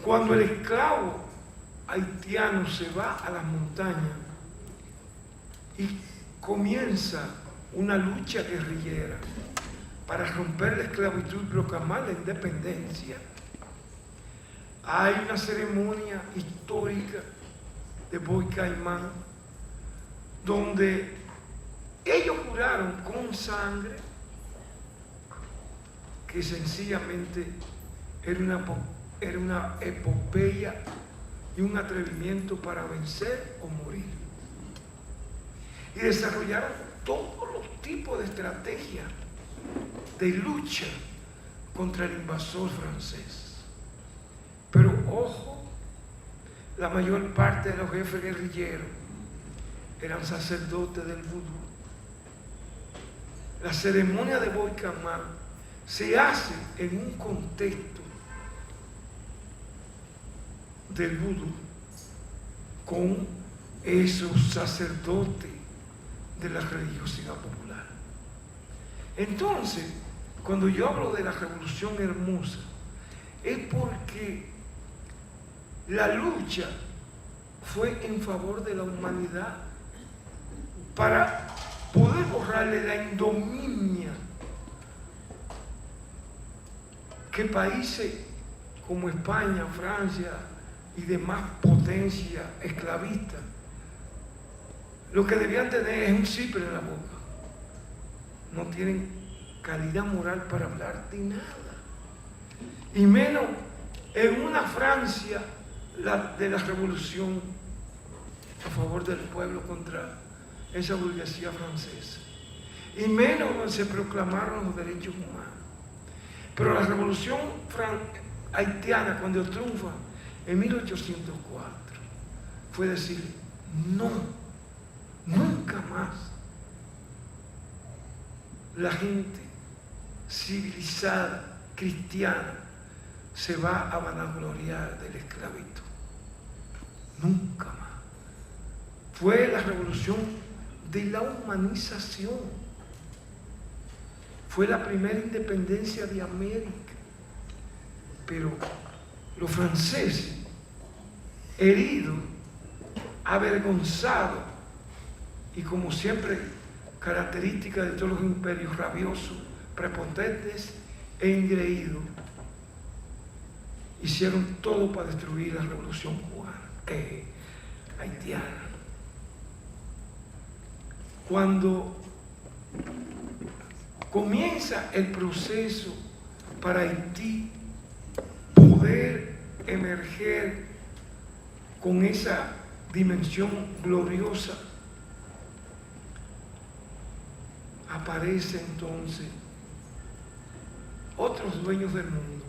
Cuando el esclavo haitiano se va a las montañas y comienza una lucha guerrillera para romper la esclavitud y proclamar la independencia, hay una ceremonia histórica de Boy Caimán donde ellos juraron con sangre que sencillamente era una epopeya y un atrevimiento para vencer o morir. Y desarrollaron todos los tipos de estrategias de lucha contra el invasor francés. Pero ojo, la mayor parte de los jefes guerrilleros eran sacerdotes del vudú. La ceremonia de Boy-Kamán se hace en un contexto del vudú con esos sacerdotes de la religiosidad popular. Entonces, cuando yo hablo de la Revolución Hermosa, es porque la lucha fue en favor de la humanidad para poder borrarle la ignominia que países como España, Francia y demás potencias esclavistas lo que debían tener es un cipre en la boca. No tienen calidad moral para hablar de nada. Y menos en una Francia de la revolución a favor del pueblo contra esa burguesía francesa. Y menos donde se proclamaron los derechos humanos. Pero la revolución haitiana, cuando triunfa en 1804, fue decir, no, nunca más la gente civilizada, cristiana, se va a vanagloriar del esclavito. Nunca más. Fue la revolución de la humanización. Fue la primera independencia de América. Pero los franceses, heridos, avergonzados, y como siempre, característica de todos los imperios, rabiosos, prepotentes e engreídos, hicieron todo para destruir la revolución haitiana. Cuando comienza el proceso para Haití poder emerger con esa dimensión gloriosa, aparece entonces otros dueños del mundo.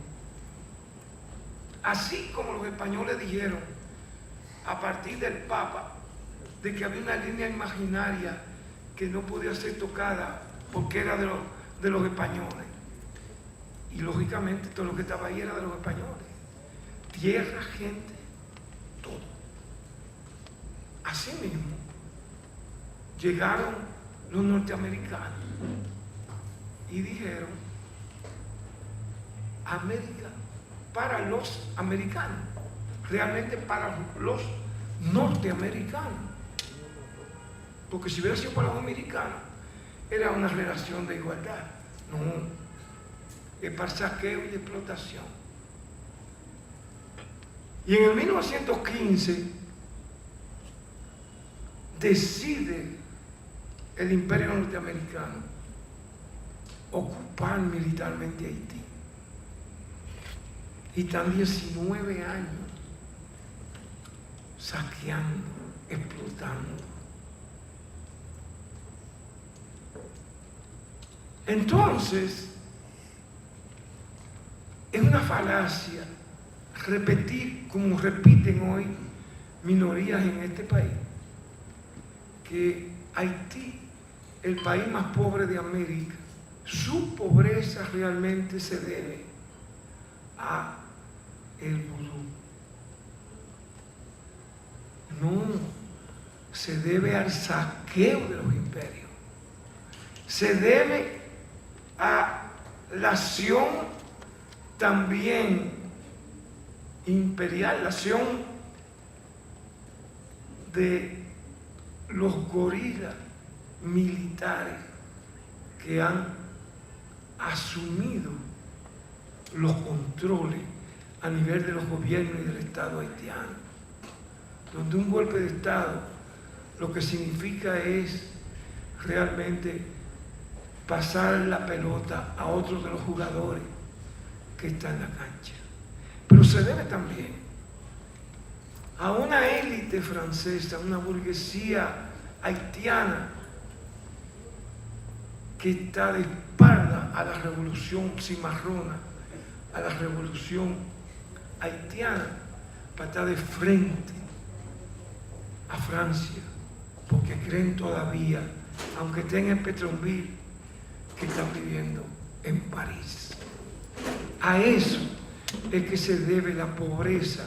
Así como los españoles dijeron a partir del Papa de que había una línea imaginaria que no podía ser tocada porque era de los españoles. Y lógicamente todo lo que estaba ahí era de los españoles. Tierra, gente, todo. Así mismo llegaron los norteamericanos y dijeron: América para los americanos, realmente para los norteamericanos, porque si hubiera sido para los americanos era una relación de igualdad. No, es para saqueo y explotación. Y en el 1915 decide el imperio norteamericano ocupar militarmente Haití. Y están 19 años saqueando, explotando. Entonces, es una falacia repetir, como repiten hoy minorías en este país, que Haití, el país más pobre de América, su pobreza realmente se debe a el vudú. No, se debe al saqueo de los imperios. Se debe a la acción también imperial, la acción de los gorilas militares que han asumido los controles a nivel de los gobiernos y del Estado haitiano, donde un golpe de Estado lo que significa es realmente pasar la pelota a otros de los jugadores que están en la cancha. Pero se debe también a una élite francesa, una burguesía haitiana que está de espalda a la revolución cimarrona, a la revolución haitiana, para estar de frente a Francia, porque creen todavía, aunque estén en Pétionville, que están viviendo en París. A eso es que se debe la pobreza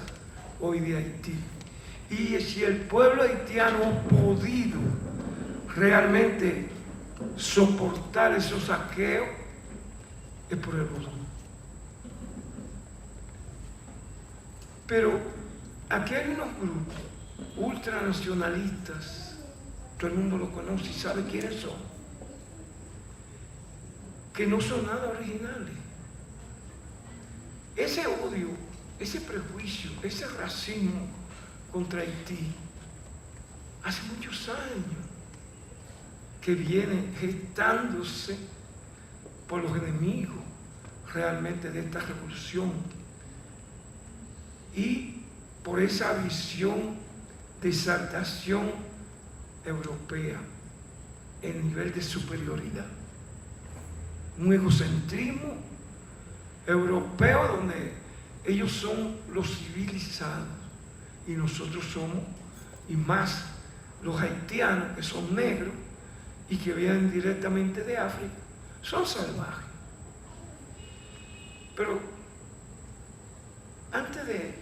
hoy de Haití. Y si el pueblo haitiano ha podido realmente soportar esos saqueos, es por el vudú. Pero aquí hay unos grupos ultranacionalistas, todo el mundo lo conoce y sabe quiénes son, que no son nada originales. Ese odio, ese prejuicio, ese racismo contra Haití, hace muchos años que viene gestándose por los enemigos realmente de esta revolución y por esa visión de exaltación europea, el nivel de superioridad, un egocentrismo europeo donde ellos son los civilizados y nosotros somos, y más los haitianos que son negros y que vienen directamente de África, son salvajes. Pero antes de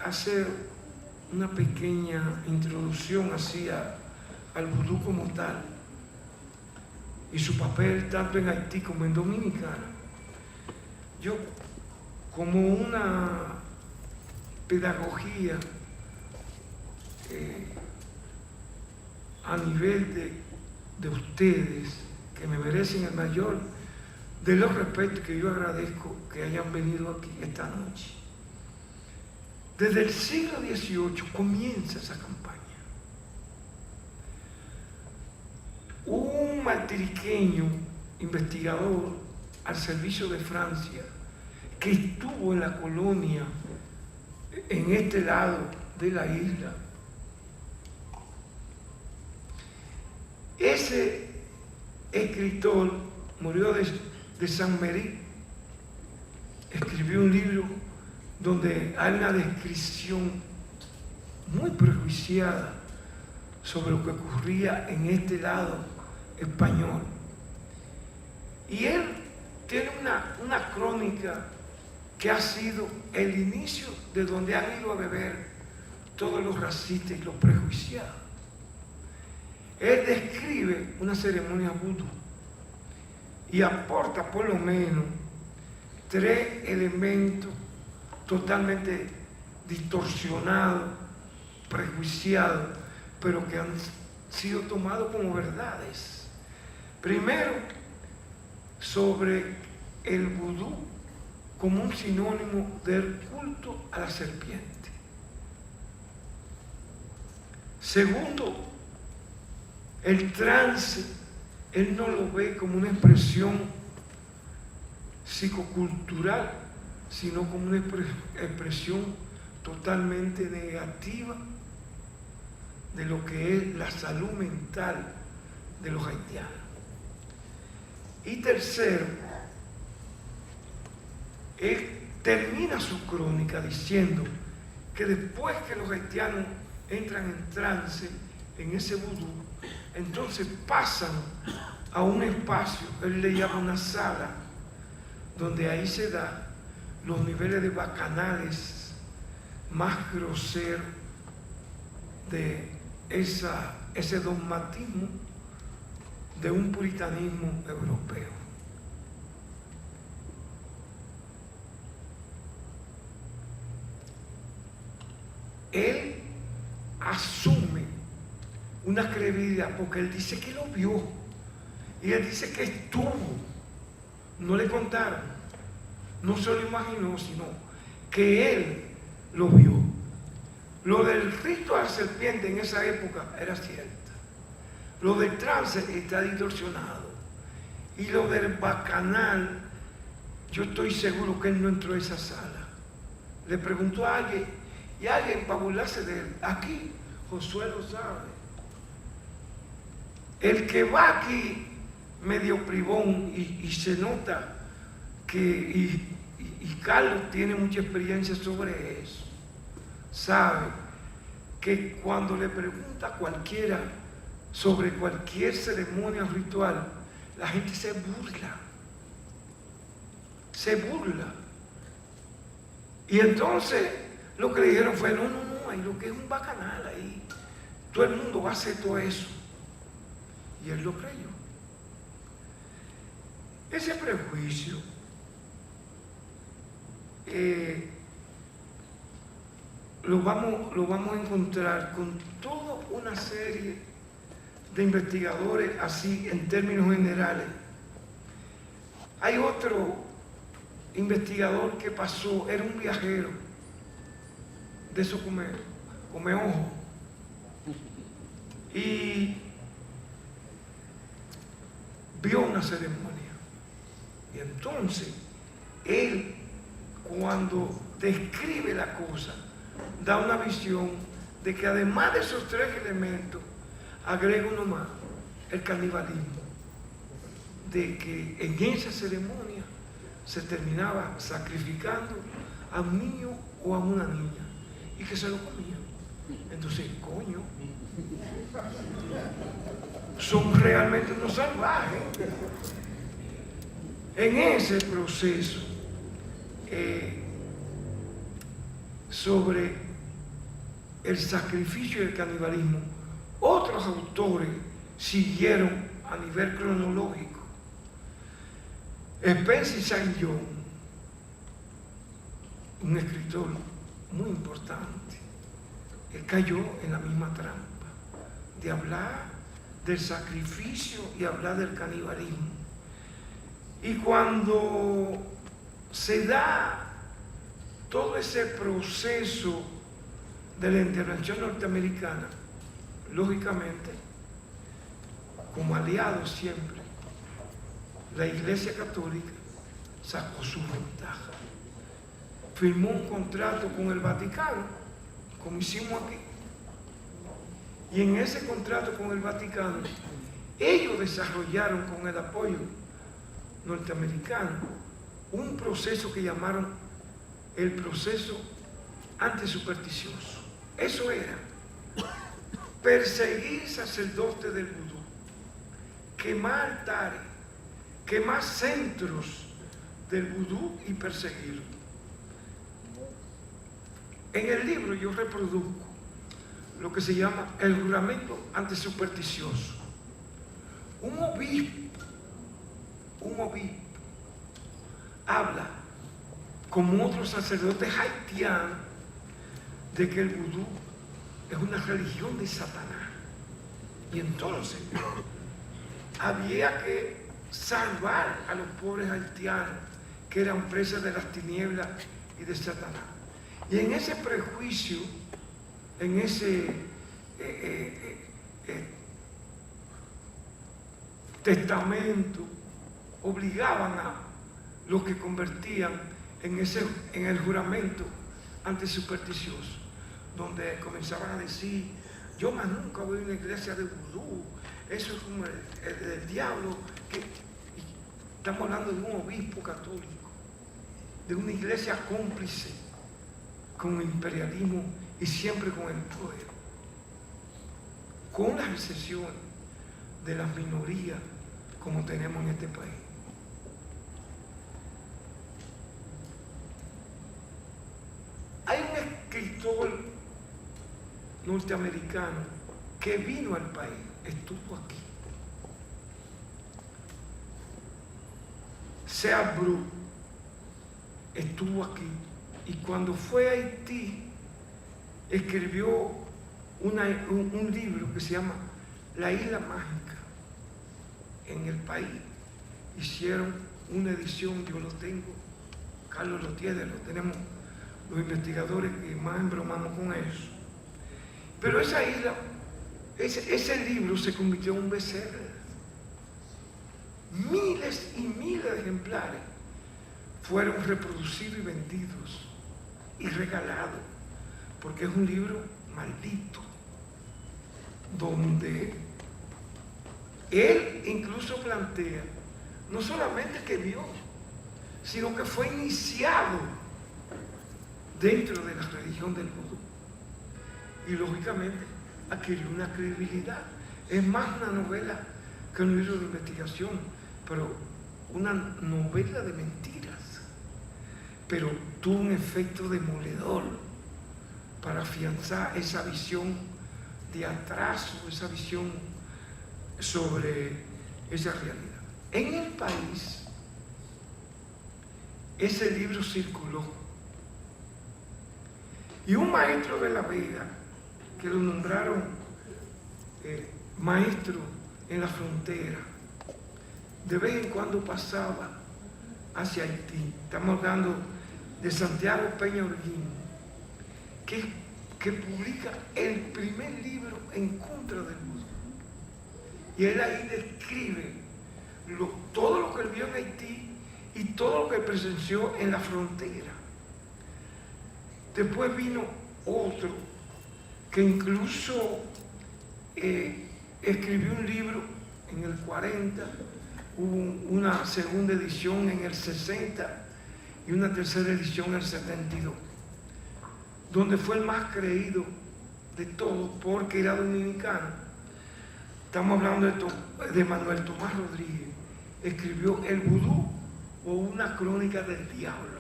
hacer una pequeña introducción hacia al vudú como tal y su papel tanto en Haití como en Dominicana, yo, como una pedagogía a nivel de ustedes, que me merecen el mayor de los respetos, que yo agradezco que hayan venido aquí esta noche. Desde el siglo XVIII comienza esa campaña. Un martiriqueño investigador al servicio de Francia, que estuvo en la colonia, en este lado de la isla. Ese escritor murió de Saint-Méry, escribió un libro donde hay una descripción muy prejuiciada sobre lo que ocurría en este lado español. Y él tiene una crónica que ha sido el inicio de donde han ido a beber todos los racistas y los prejuiciados. Él describe una ceremonia vudú y aporta por lo menos 3 elementos totalmente distorsionados, prejuiciados, pero que han sido tomados como verdades. Primero, sobre el vudú como un sinónimo del culto a la serpiente. Segundo, el trance, él no lo ve como una expresión psicocultural, sino como una expresión totalmente negativa de lo que es la salud mental de los haitianos. Y tercero, él termina su crónica diciendo que después que los haitianos entran en trance, en ese vudú, entonces pasan a un espacio, él le llama una sala, donde ahí se da los niveles de bacanales más groseros de ese dogmatismo de un puritanismo europeo. Él asume una credibilidad porque él dice que lo vio y él dice que estuvo, no le contaron, no se lo imaginó, sino que él lo vio. Lo del rito a la serpiente en esa época era cierto, lo del trance está distorsionado y lo del bacanal, yo estoy seguro que él no entró a esa sala. Le preguntó a alguien y alguien para burlarse de él. Aquí Josué lo sabe. El que va aquí medio privón y se nota que y Carlos tiene mucha experiencia sobre eso, sabe que cuando le pregunta a cualquiera sobre cualquier ceremonia o ritual, la gente se burla. Se burla. Y entonces lo que le dijeron fue, no, hay lo que es un bacanal ahí. Todo el mundo va a hacer todo eso. Y él lo creyó. Ese prejuicio lo vamos a encontrar con toda una serie de investigadores así en términos generales. Hay otro investigador que pasó, era un viajero, de eso come ojo, y vio una ceremonia. Y entonces, él, cuando describe la cosa, da una visión de que además de esos tres elementos, agrega uno más, el canibalismo, de que en esa ceremonia se terminaba sacrificando a un niño o a una niña y que se lo comían. Entonces, coño, son realmente unos salvajes. En ese proceso sobre el sacrificio y el canibalismo, otros autores siguieron a nivel cronológico. Spencer St. John, un escritor muy importante, él cayó en la misma trampa de hablar del sacrificio y hablar del canibalismo. Y cuando se da todo ese proceso de la intervención norteamericana, lógicamente, como aliado siempre, la Iglesia Católica sacó su ventaja. Firmó un contrato con el Vaticano, como hicimos aquí. Y en ese contrato con el Vaticano, ellos desarrollaron con el apoyo norteamericano un proceso que llamaron el proceso antisupersticioso. Eso era perseguir sacerdotes del vudú, quemar altares, quemar centros del vudú y perseguirlo. En el libro yo reproduzco lo que se llama el juramento antisupersticioso. Un obispo habla, como otros sacerdotes haitianos, de que el vudú es una religión de Satanás. Y entonces había que salvar a los pobres haitianos que eran presas de las tinieblas y de Satanás. Y en ese prejuicio, en ese testamento, obligaban a los que convertían en el juramento antisupersticioso, donde comenzaban a decir, yo más nunca voy a una iglesia de vudú, eso es como el diablo. Estamos hablando de un obispo católico, de una iglesia cómplice con el imperialismo y siempre con el poder, con las excepciones de las minorías como tenemos en este país. Hay un escritor norteamericano que vino al país, estuvo aquí. Sea Bru estuvo aquí y cuando fue a Haití escribió un libro que se llama La Isla Mágica. En el país hicieron una edición, yo lo tengo, Carlos lo tiene, lo tenemos los investigadores que más embromamos con eso. Pero esa isla, ese libro se convirtió en un bestseller. Miles y miles de ejemplares fueron reproducidos y vendidos y regalados porque es un libro maldito, donde él incluso plantea no solamente que vio, sino que fue iniciado dentro de la religión del vudú. Y lógicamente adquirió una credibilidad. Es más una novela que un libro de investigación, pero una novela de mentiras. Pero tuvo un efecto demoledor para afianzar esa visión de atraso, esa visión sobre esa realidad. En el país, ese libro circuló. Y un maestro de La Vega, que lo nombraron maestro en la frontera, de vez en cuando pasaba hacia Haití. Estamos hablando de Santiago Peña Holguín, que publica el primer libro en contra del vudú. Y él ahí describe todo lo que él vio en Haití y todo lo que presenció en la frontera. Después vino otro que incluso escribió un libro en el 40, hubo una segunda edición en el 60 y una tercera edición en el 72, donde fue el más creído de todos porque era dominicano. Estamos hablando de Manuel Tomás Rodríguez. Escribió El Vudú o una crónica del diablo.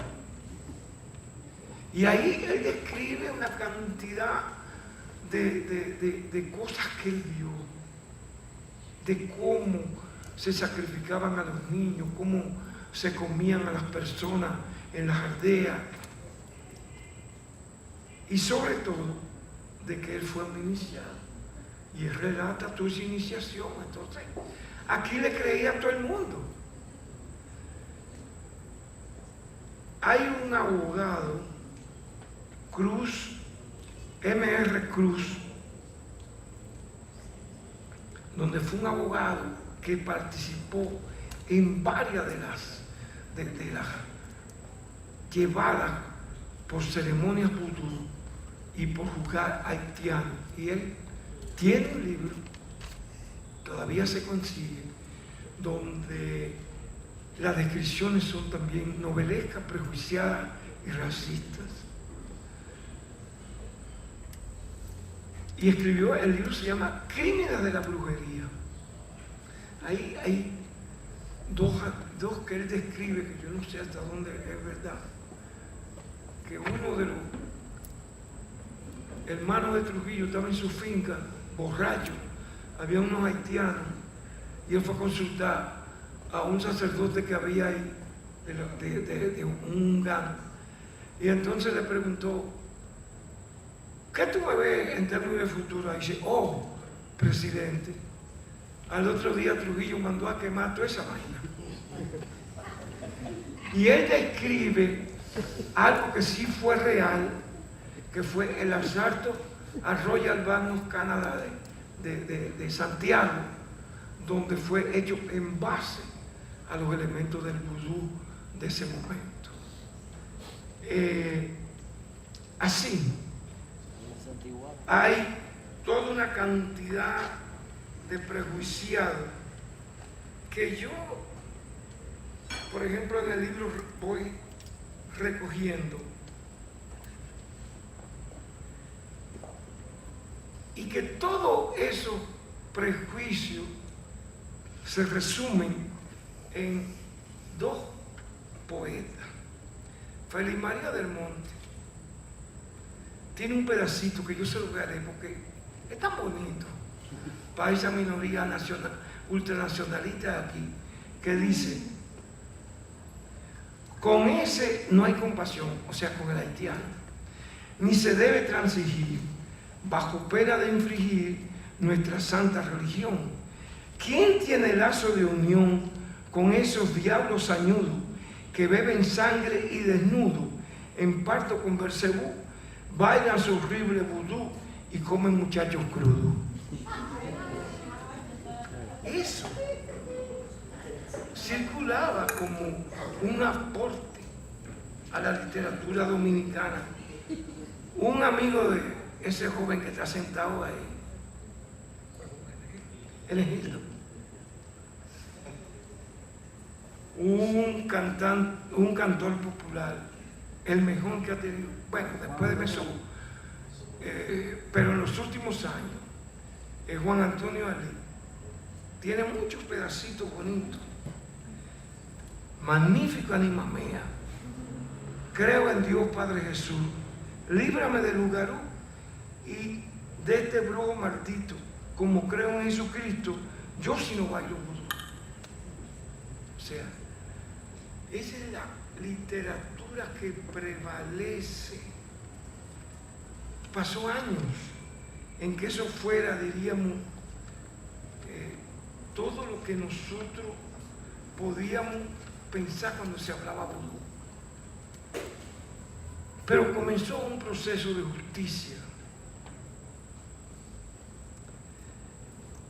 Y ahí él describe una cantidad de cosas que él vio, de cómo se sacrificaban a los niños, cómo se comían a las personas en las aldeas, y sobre todo de que él fue un iniciado. Y él relata toda esa iniciación. Entonces, aquí le creía a todo el mundo. Hay un abogado, Cruz, M.R. Cruz, donde fue un abogado que participó en varias de las llevadas por ceremonias vudú y por juzgar haitianos. Y él tiene un libro, todavía se consigue, donde las descripciones son también novelescas, prejuiciadas y racistas. Y escribió, el libro se llama Crímenes de la Brujería. Ahí hay dos que él describe, que yo no sé hasta dónde es verdad, que uno de los hermanos de Trujillo estaba en su finca, borracho, había unos haitianos, y él fue a consultar a un sacerdote que había ahí, de un gang, y entonces le preguntó: ¿qué tú me ves en términos de futuro? Y dice: oh, presidente, al otro día Trujillo mandó a quemar toda esa vaina. Y él describe algo que sí fue real, que fue el asalto a Royal Bank Canadá de Santiago, donde fue hecho en base a los elementos del vudú de ese momento. Así, hay toda una cantidad de prejuiciados que yo, por ejemplo, en el libro voy recogiendo, y que todos esos prejuicios se resumen en dos poetas. Félix María del Monte tiene un pedacito que yo se lo daré porque es tan bonito para esa minoría nacional, ultranacionalista aquí, que dice: con ese no hay compasión, o sea, con el haitiano, ni se debe transigir bajo pena de infringir nuestra santa religión. ¿Quién tiene lazo de unión con esos diablos sañudos que beben sangre y desnudo, en parto con Belcebú, bailan su horrible vudú y comen muchachos crudos? Eso circulaba como un aporte a la literatura dominicana Un amigo de ese joven que está sentado ahí, el Egildo, un cantor popular, el mejor que ha tenido, bueno, después de Mesón, pero en los últimos años, Juan Antonio Ali, tiene muchos pedacitos bonitos. Magnífico Anima Mía. Creo en Dios Padre Jesús. Líbrame del lugar y de este brujo maldito. Como creo en Jesucristo, yo sí no bailo vudú. O sea, esa es la literatura que prevalece. Pasó años en que eso fuera, diríamos, todo lo que nosotros podíamos pensar cuando se hablaba vudú. Pero comenzó un proceso de justicia.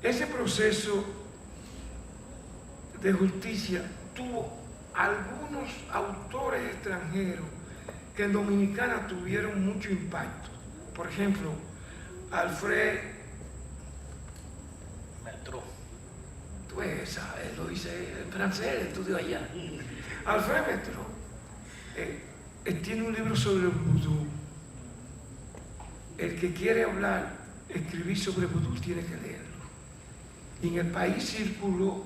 Ese proceso de justicia tuvo algunos autores extranjeros que en Dominicana tuvieron mucho impacto. Por ejemplo, Alfred Metro. Pues él lo dice en francés, estudió allá. Alfred Metro tiene un libro sobre el vudú. El que quiere escribir sobre vudú tiene que leerlo. Y en el país circuló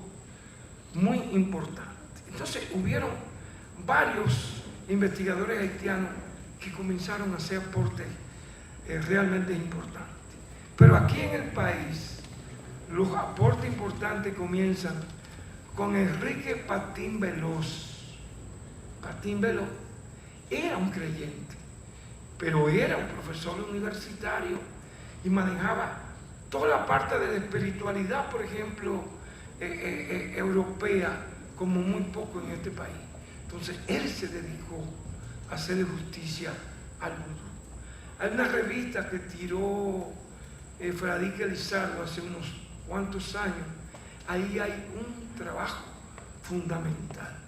muy importante. Entonces hubieron varios investigadores haitianos que comenzaron a hacer aportes realmente importantes. Pero aquí en el país los aportes importantes comienzan con Enrique Patín Veloz. Patín Veloz era un creyente, pero era un profesor universitario y manejaba toda la parte de la espiritualidad, por ejemplo, europea, como muy poco en este país. Entonces, él se dedicó a hacerle justicia al vudú. Hay una revista que tiró Fradique Lizardo hace unos cuantos años. Ahí hay un trabajo fundamental.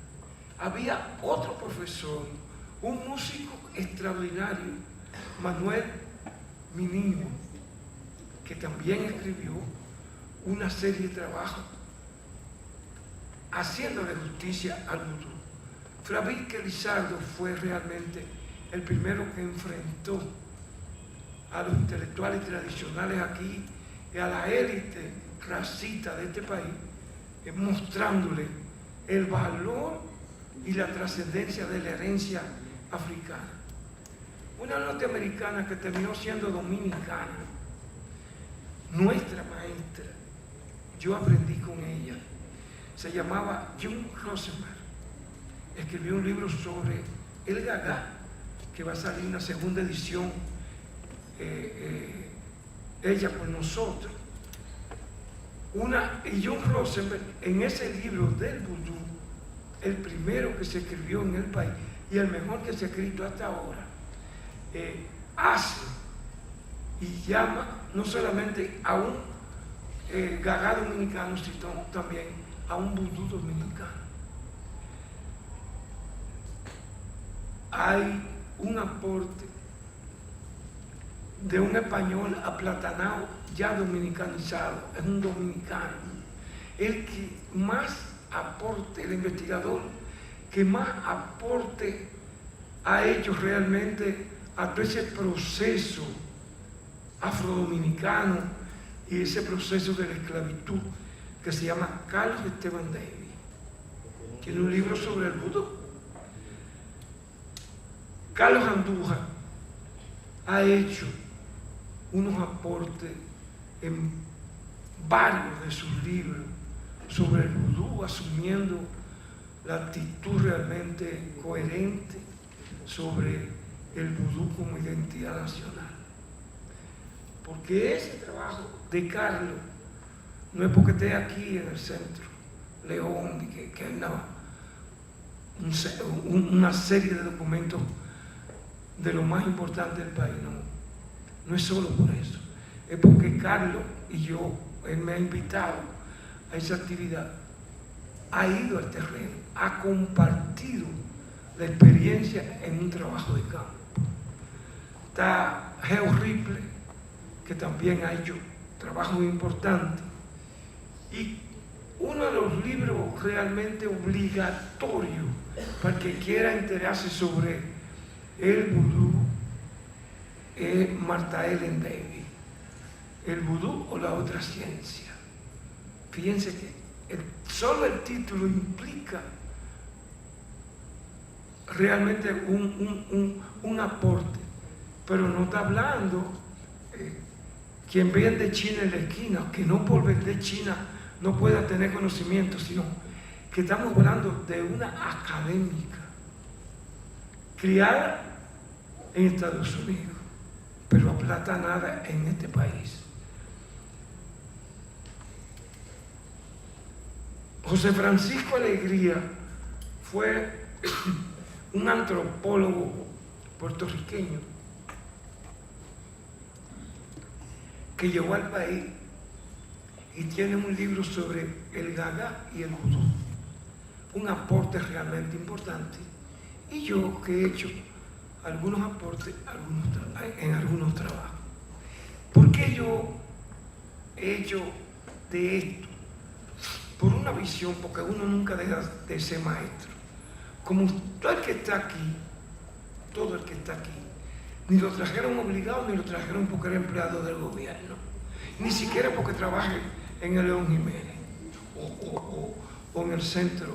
Había otro profesor, un músico extraordinario, Manuel Minino, que también escribió una serie de trabajos haciéndole justicia al vudú. Fradique Lizardo fue realmente el primero que enfrentó a los intelectuales tradicionales aquí y a la élite racista de este país, mostrándole el valor y la trascendencia de la herencia africana. Una norteamericana que terminó siendo dominicana, nuestra maestra, yo aprendí con ella, se llamaba June Rosenberg. Escribió un libro sobre el Gagá, que va a salir una segunda edición, ella por nosotros. Y June Rosenberg, en ese libro del vudú, el primero que se escribió en el país y el mejor que se ha escrito hasta ahora, hace y llama no solamente a un Gagá dominicano, sino también a un vudú dominicano. Hay un aporte de un español aplatanado, ya dominicanizado, es un dominicano, el que más aporte, el investigador que más aporte ha hecho realmente a todo ese proceso afrodominicano y ese proceso de la esclavitud, que se llama Carlos Esteban Davis. Tiene un libro sobre el vudú. Carlos Andújar ha hecho unos aportes en varios de sus libros sobre el vudú, asumiendo la actitud realmente coherente sobre el vudú como identidad nacional. Porque ese trabajo de Carlos no es porque esté aquí en el centro, León, que hay una serie de documentos de lo más importante del país, no es solo por eso, es porque Carlos y yo, él me ha invitado a esa actividad, ha ido al terreno, ha compartido la experiencia en un trabajo de campo. está Geo Ripley, que también ha hecho trabajo importante. Y uno de los libros realmente obligatorios para el que quiera enterarse sobre el vudú es Martha Ellen Davis, El vudú o la otra ciencia. Fíjense que solo el título implica realmente un aporte, pero no está hablando quien vende China en la esquina, que no por vender China no pueda tener conocimiento, sino que estamos hablando de una académica criada en Estados Unidos, pero aplatanada en este país. José Francisco Alegría fue un antropólogo puertorriqueño que llegó al país y tiene un libro sobre el Gaga y el vudú, un aporte realmente importante. Y yo que he hecho algunos aportes en algunos trabajos. ¿Por qué yo he hecho de esto? Por una visión, porque uno nunca deja de ser maestro. Como todo el que está aquí, ni lo trajeron obligado, ni lo trajeron porque era empleado del gobierno, ni siquiera porque trabaje en el León Jiménez o en el centro.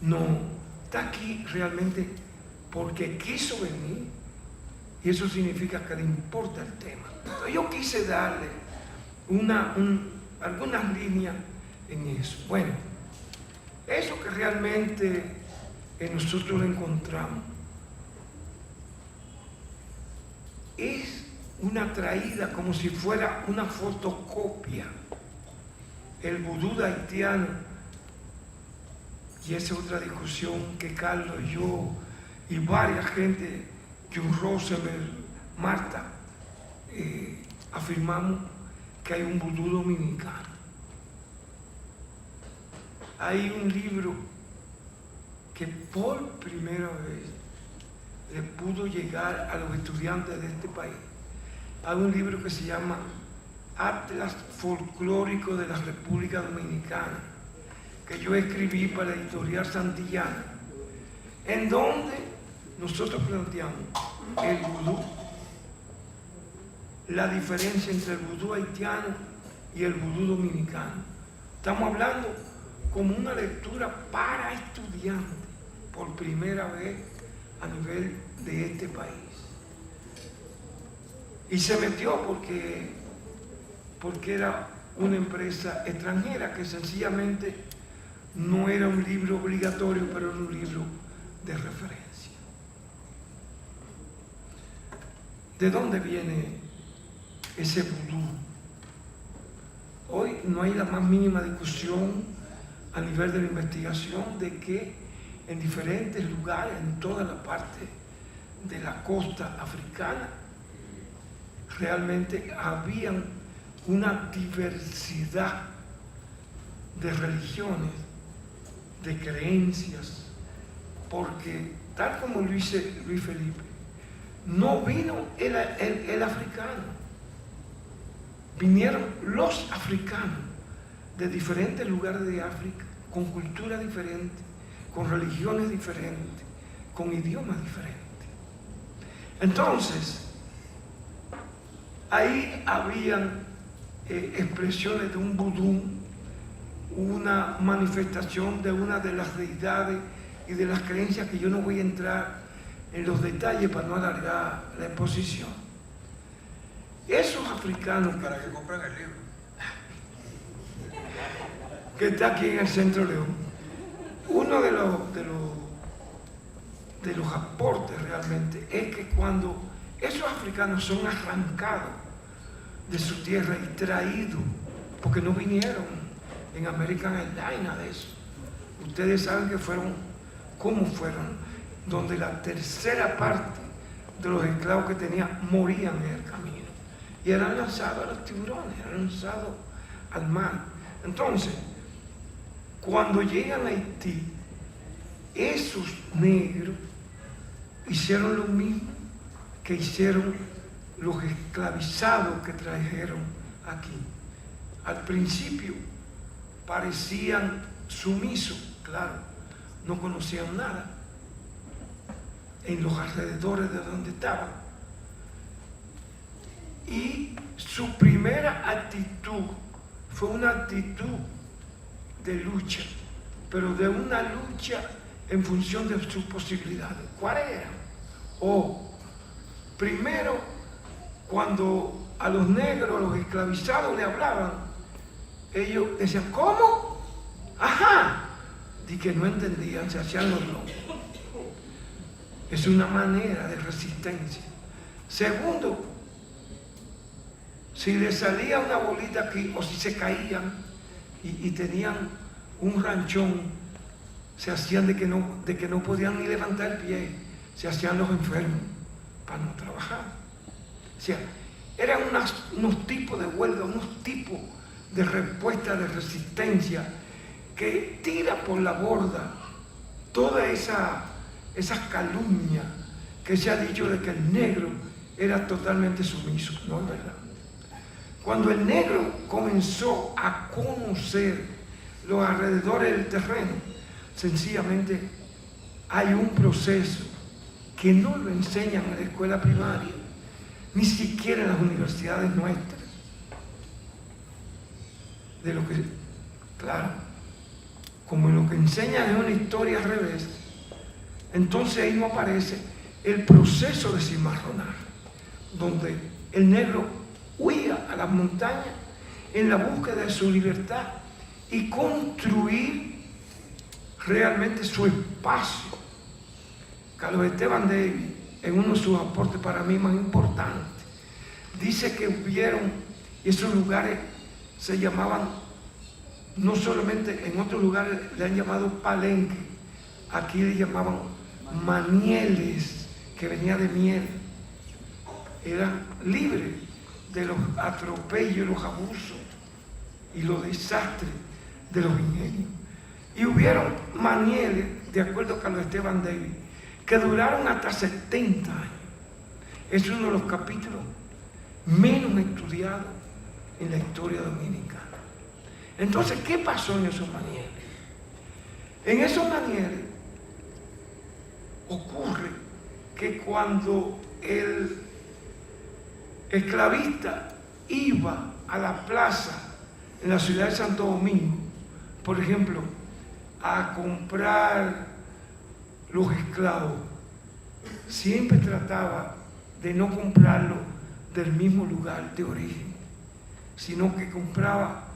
No, está aquí realmente porque quiso venir, y eso significa que le importa el tema. Entonces yo quise darle algunas líneas en eso. Bueno, eso que realmente nosotros lo encontramos es una traída como si fuera una fotocopia. El vudú haitiano, y esa es otra discusión que Carlos, yo y varias gente, John Rosemel, Marta, afirmamos que hay un vudú dominicano. Hay un libro que por primera vez le pudo llegar a los estudiantes de este país. Hay un libro que se llama Atlas Folclórico de la República Dominicana, que yo escribí para la editorial Santillana, en donde nosotros planteamos el vudú, la diferencia entre el vudú haitiano y el vudú dominicano. Estamos hablando como una lectura para estudiantes por primera vez a nivel de este país. Y se metió porque era una empresa extranjera que sencillamente no era un libro obligatorio, pero era un libro de referencia. ¿De dónde viene ese vudú? Hoy no hay la más mínima discusión a nivel de la investigación de que en diferentes lugares, en toda la parte de la costa africana, realmente habían una diversidad de religiones, de creencias, porque tal como lo dice Luis Felipe, no vino el africano, vinieron los africanos de diferentes lugares de África, con culturas diferentes, con religiones diferentes, con idiomas diferentes. Entonces, ahí habían expresiones de un vudú, una manifestación de una de las deidades y de las creencias que yo no voy a entrar en los detalles para no alargar la exposición. Esos africanos Para que compren el libro. que está aquí en el Centro León, uno de los aportes realmente es que cuando esos africanos son arrancados de su tierra y traídos, porque no vinieron en American Airlines, nada de eso. Ustedes saben que cómo fueron, donde la tercera parte de los esclavos que tenían morían en el camino y eran lanzados a los tiburones, eran lanzados al mar. Entonces, cuando llegan a Haití, esos negros hicieron lo mismo que hicieron los esclavizados que trajeron aquí. Al principio parecían sumisos, claro, no conocían nada en los alrededores de donde estaban. Y su primera actitud fue una actitud de lucha, pero de una lucha en función de sus posibilidades. ¿Cuáles eran? Primero, cuando a los negros, a los esclavizados le hablaban, ellos decían, ¿cómo? Ajá. Y que no entendían, se hacían los locos. Es una manera de resistencia. Segundo, si les salía una bolita aquí o si se caían y tenían un ranchón, se hacían de que no podían ni levantar el pie, se hacían los enfermos para no trabajar. O sea, eran unos tipos de huelga, unos tipos de respuesta de resistencia que tira por la borda toda esa calumnia que se ha dicho de que el negro era totalmente sumiso. No es verdad. Cuando el negro comenzó a conocer los alrededores del terreno, sencillamente hay un proceso que no lo enseñan en la escuela primaria, ni siquiera en las universidades nuestras. De lo que, claro, como en lo que enseñan es una historia al revés, entonces ahí no aparece el proceso de cimarronar, donde el negro huía a las montañas en la búsqueda de su libertad y construir realmente su espacio. Carlos Esteban Davis, en uno de sus aportes para mí más importantes, dice que hubieron, y esos lugares se llamaban, no solamente en otros lugares le han llamado palenque, aquí le llamaban manieles, que venía de miel, eran libres de los atropellos, los abusos y los desastres de los ingenios. Y hubieron manieles, de acuerdo a Carlos Esteban Davis, que duraron hasta 70 años. Es uno de los capítulos menos estudiados en la historia dominicana. Entonces, ¿qué pasó en esos manieres? En esos manieres ocurre que cuando el esclavista iba a la plaza en la ciudad de Santo Domingo, por ejemplo, a comprar los esclavos, siempre trataba de no comprarlo del mismo lugar de origen, sino que compraba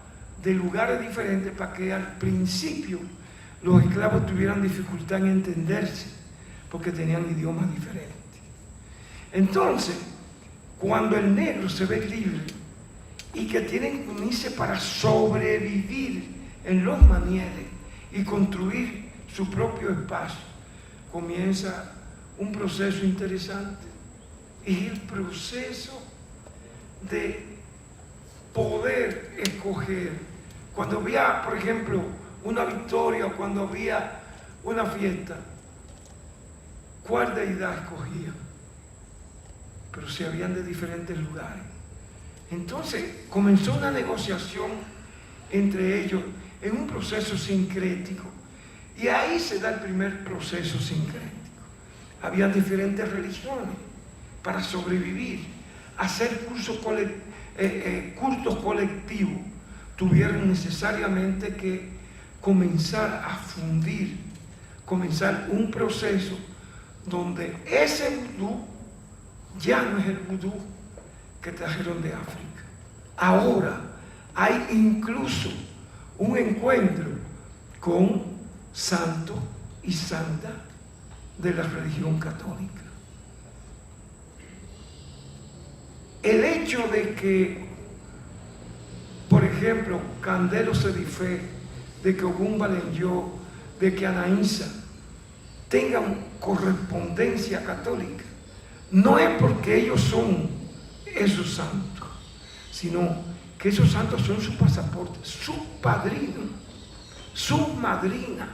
de lugares diferentes para que al principio los esclavos tuvieran dificultad en entenderse, porque tenían idiomas diferentes. Entonces, cuando el negro se ve libre y que tiene que unirse para sobrevivir en los manieres y construir su propio espacio, comienza un proceso interesante. Es el proceso de poder escoger. Cuando había, por ejemplo, una victoria o cuando había una fiesta, ¿cuál deidad escogía? Pero se habían de diferentes lugares. Entonces comenzó una negociación entre ellos en un proceso sincrético. Y ahí se da el primer proceso sincrético. Habían diferentes religiones para sobrevivir. Hacer cultos colectivos tuvieron necesariamente que comenzar a fundir, comenzar un proceso donde ese vudú ya no es el vudú que trajeron de África. Ahora hay incluso un encuentro con santos y santas de la religión católica. El hecho de que, por ejemplo, Candelo Sedifé, de que Ogún Valenyó, de que Anaísa tengan correspondencia católica, no es porque ellos son esos santos, sino que esos santos son su pasaporte, su padrino, su madrina,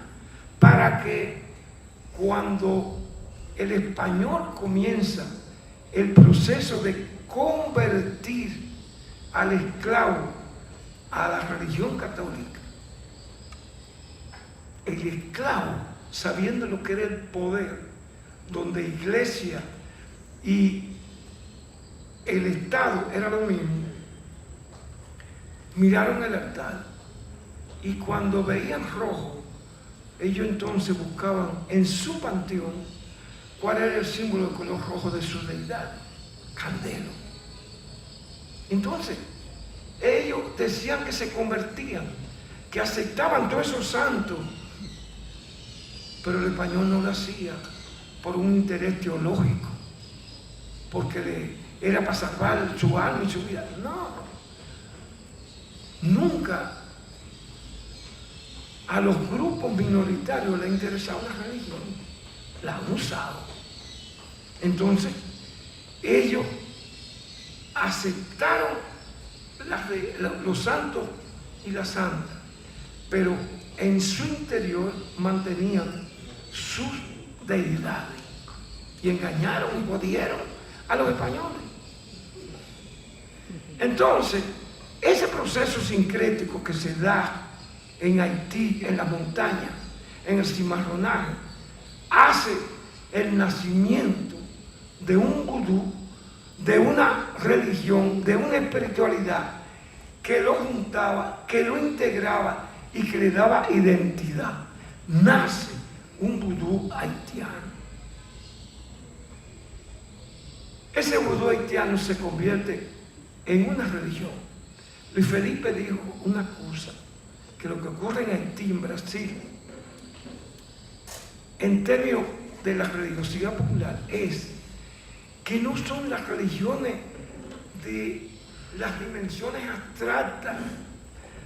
para que cuando el español comienza el proceso de convertir al esclavo a la religión católica. El esclavo, sabiendo lo que era el poder, donde iglesia y el Estado era lo mismo, miraron el altar y cuando veían rojo, ellos entonces buscaban en su panteón cuál era el símbolo de color rojo de su deidad, candelo. Entonces, ellos decían que se convertían, que aceptaban todos esos santos, pero el español no lo hacía por un interés teológico, porque era para salvar su alma y su vida. No, nunca a los grupos minoritarios les interesaba la religión, la han usado. Entonces, ellos aceptaron los santos y las santas, pero en su interior mantenían sus deidades y engañaron y jodieron a los españoles. Entonces, ese proceso sincrético que se da en Haití, en la montaña, en el cimarronaje, hace el nacimiento de un vudú, de una religión, de una espiritualidad que lo juntaba, que lo integraba y que le daba identidad. Nace un vudú haitiano. Ese vudú haitiano se convierte en una religión. Luis Felipe dijo una cosa, que lo que ocurre en Haití, en Brasil, en términos de la religiosidad popular, es que no son las religiones de las dimensiones abstractas,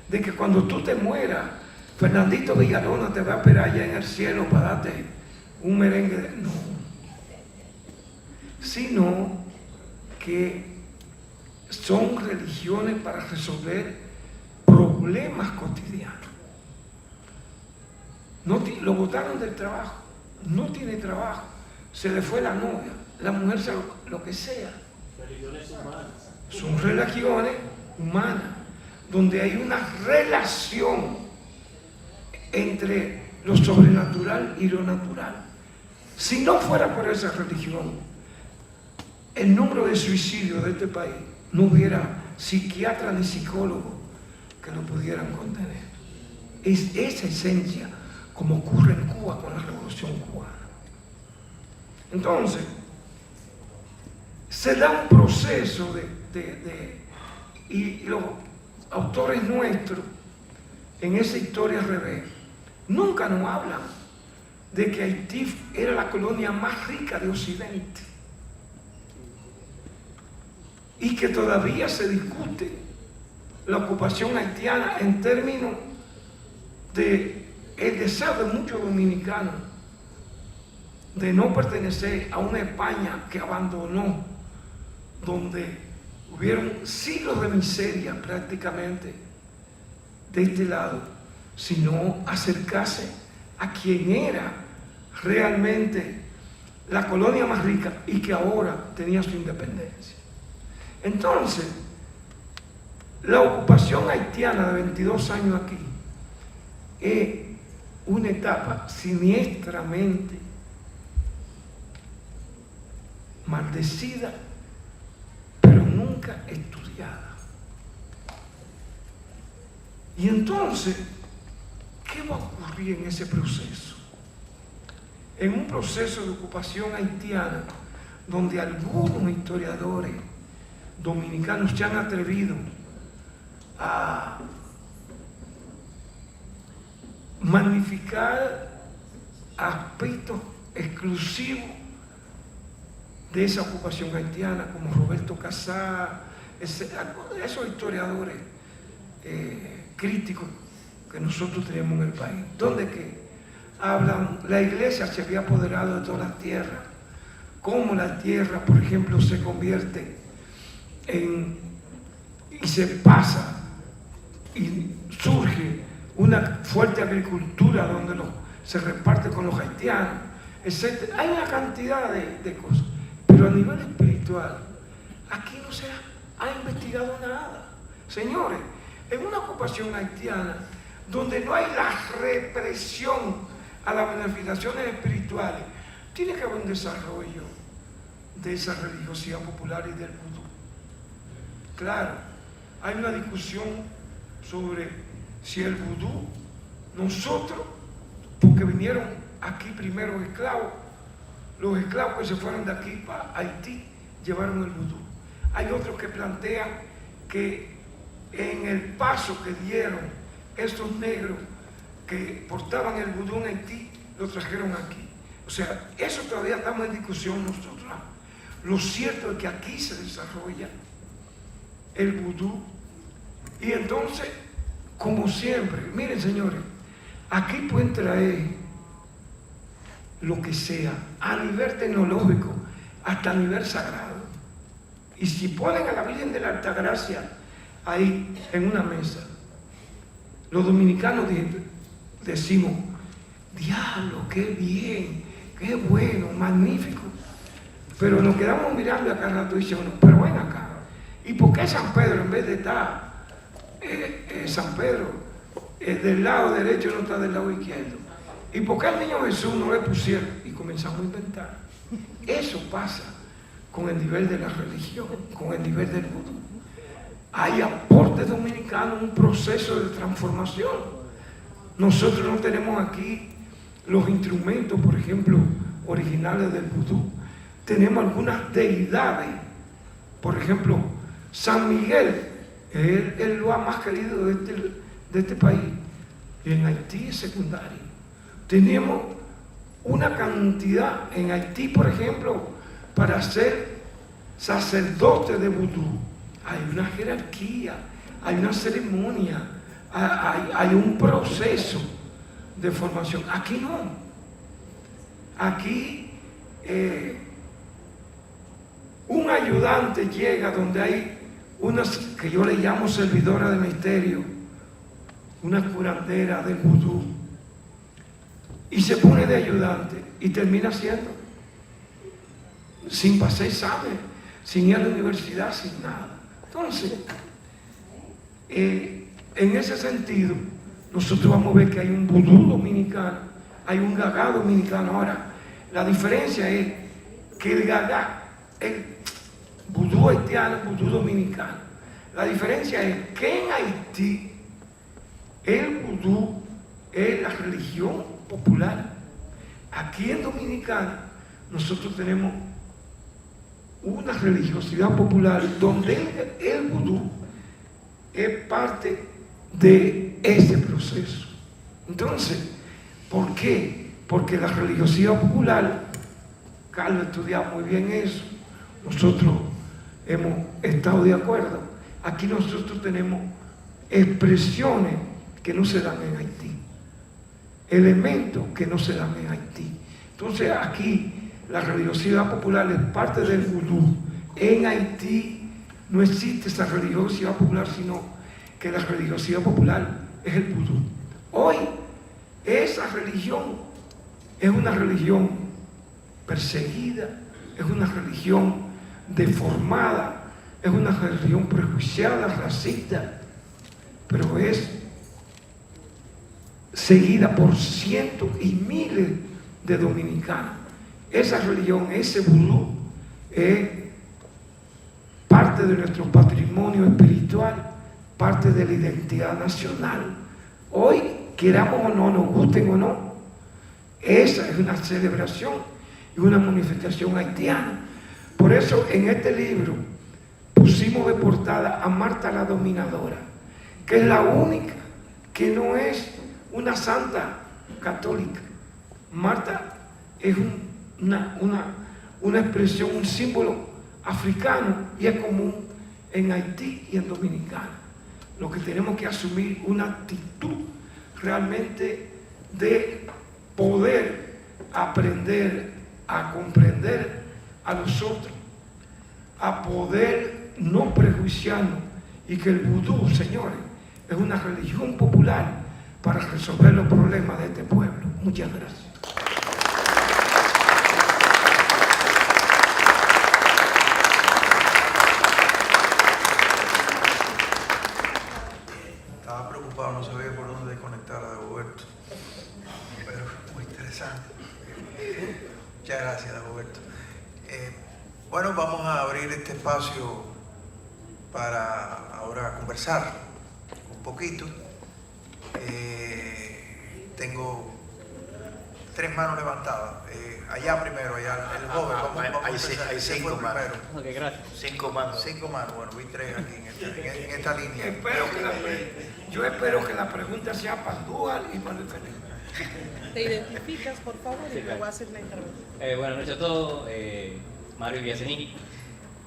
de que cuando tú te mueras, Fernandito Villalona te va a esperar allá en el cielo para darte un merengue. No, sino que son religiones para resolver problemas cotidianos. Lo botaron del trabajo, no tiene trabajo, se le fue la novia, la mujer se lo que sea. Religiones humanas. Son religiones humanas, donde hay una relación entre lo sobrenatural y lo natural. Si no fuera por esa religión, el número de suicidios de este país no hubiera psiquiatra ni psicólogo que lo pudieran contener. Es esa esencia como ocurre en Cuba con la Revolución Cubana. Entonces, se da un proceso y los autores nuestros en esa historia al revés nunca nos hablan de que Haití era la colonia más rica de Occidente y que todavía se discute la ocupación haitiana en términos de el deseo de muchos dominicanos de no pertenecer a una España que abandonó, donde hubieron siglos de miseria prácticamente de este lado, sino acercarse a quien era realmente la colonia más rica y que ahora tenía su independencia. Entonces, la ocupación haitiana de 22 años aquí es una etapa siniestramente maldecida, pero nunca estudiada. Y entonces, ¿qué va a ocurrir en ese proceso? En un proceso de ocupación haitiana, donde algunos historiadores dominicanos se han atrevido a magnificar aspectos exclusivos de esa ocupación haitiana, como Roberto Casá, esos historiadores críticos que nosotros tenemos en el país, donde que hablan, la iglesia se había apoderado de todas las tierras, cómo la tierra, por ejemplo, se convierte y se pasa y surge una fuerte agricultura donde se reparte con los haitianos, etc. Hay una cantidad de cosas. Pero a nivel espiritual, aquí no se ha investigado nada. Señores, en una ocupación haitiana, donde no hay la represión a las manifestaciones espirituales, tiene que haber un desarrollo de esa religiosidad popular y del vudú. Claro, hay una discusión sobre si el vudú, nosotros, porque vinieron aquí primero esclavos, los esclavos que se fueron de aquí para Haití llevaron el vudú. Hay otros que plantean que en el paso que dieron estos negros que portaban el vudú en Haití, lo trajeron aquí. O sea, eso todavía estamos en discusión nosotros. Lo cierto es que aquí se desarrolla el vudú. Y entonces, como siempre, miren señores, aquí pueden traer lo que sea, a nivel tecnológico, hasta a nivel sagrado. Y si ponen a la Virgen de la Altagracia ahí en una mesa, los dominicanos decimos, diablo, qué bien, qué bueno, magnífico. Pero nos quedamos mirando acá rato y decimos, pero ven acá, ¿y por qué San Pedro, en vez de estar San Pedro del lado derecho, no está del lado izquierdo? ¿Y por qué al niño Jesús no le pusieron? Y comenzamos a inventar. Eso pasa con el nivel de la religión, con el nivel del vudú. Hay aportes dominicanos, un proceso de transformación. Nosotros no tenemos aquí los instrumentos, por ejemplo, originales del vudú. Tenemos algunas deidades, por ejemplo, San Miguel, es el lugar más querido de este país, y en Haití es secundario. Tenemos una cantidad, en Haití, por ejemplo, para ser sacerdote de vudú, hay una jerarquía, hay una ceremonia, hay un proceso de formación. Aquí no. Aquí un ayudante llega donde hay unas que yo le llamo servidora de misterio, una curandera del vudú, y se pone de ayudante y termina siendo, sin pasar examen, sin ir a la universidad, sin nada. Entonces, en ese sentido, nosotros vamos a ver que hay un vudú dominicano, hay un gagá dominicano. Ahora, la diferencia es que el gagá, el vudú haitiano, el vudú dominicano, la diferencia es que en Haití el vudú es la religión popular. Aquí en Dominicana nosotros tenemos una religiosidad popular donde el vudú es parte de ese proceso. Entonces, ¿por qué? Porque la religiosidad popular, Carlos estudia muy bien eso, nosotros hemos estado de acuerdo. Aquí nosotros tenemos expresiones que no se dan en Haití, elementos que no se dan en Haití. Entonces aquí la religiosidad popular es parte del vudú. En Haití no existe esa religiosidad popular, sino que la religiosidad popular es el vudú. Hoy esa religión es una religión perseguida, es una religión deformada, es una religión prejuiciada, racista, pero es seguida por cientos y miles de dominicanos. Esa religión, ese vudú, es parte de nuestro patrimonio espiritual, parte de la identidad nacional. Hoy, queramos o no, nos gusten o no, esa es una celebración y una manifestación haitiana. Por eso en este libro pusimos de portada a Marta la Dominadora, que es la única que no es una santa católica. Marta es una expresión, un símbolo africano y es común en Haití y en Dominicana. Lo que tenemos que asumir una actitud realmente de poder aprender a comprender a nosotros, a poder no prejuiciarnos, y que el vudú, señores, es una religión popular para resolver los problemas de este pueblo. Muchas gracias. este espacio para ahora conversar un poquito. Tengo 3 manos levantadas. Allá primero, allá el joven. Hay 5 manos. Ok, gracias. 5 manos. 5 manos, bueno, vi 3 aquí en esta línea. Yo espero que la pregunta sea para Andújar y para el Felipe. ¿Te identificas, por favor? Y luego haces la intervención. Buenas noches a todos. Mario Villasenín.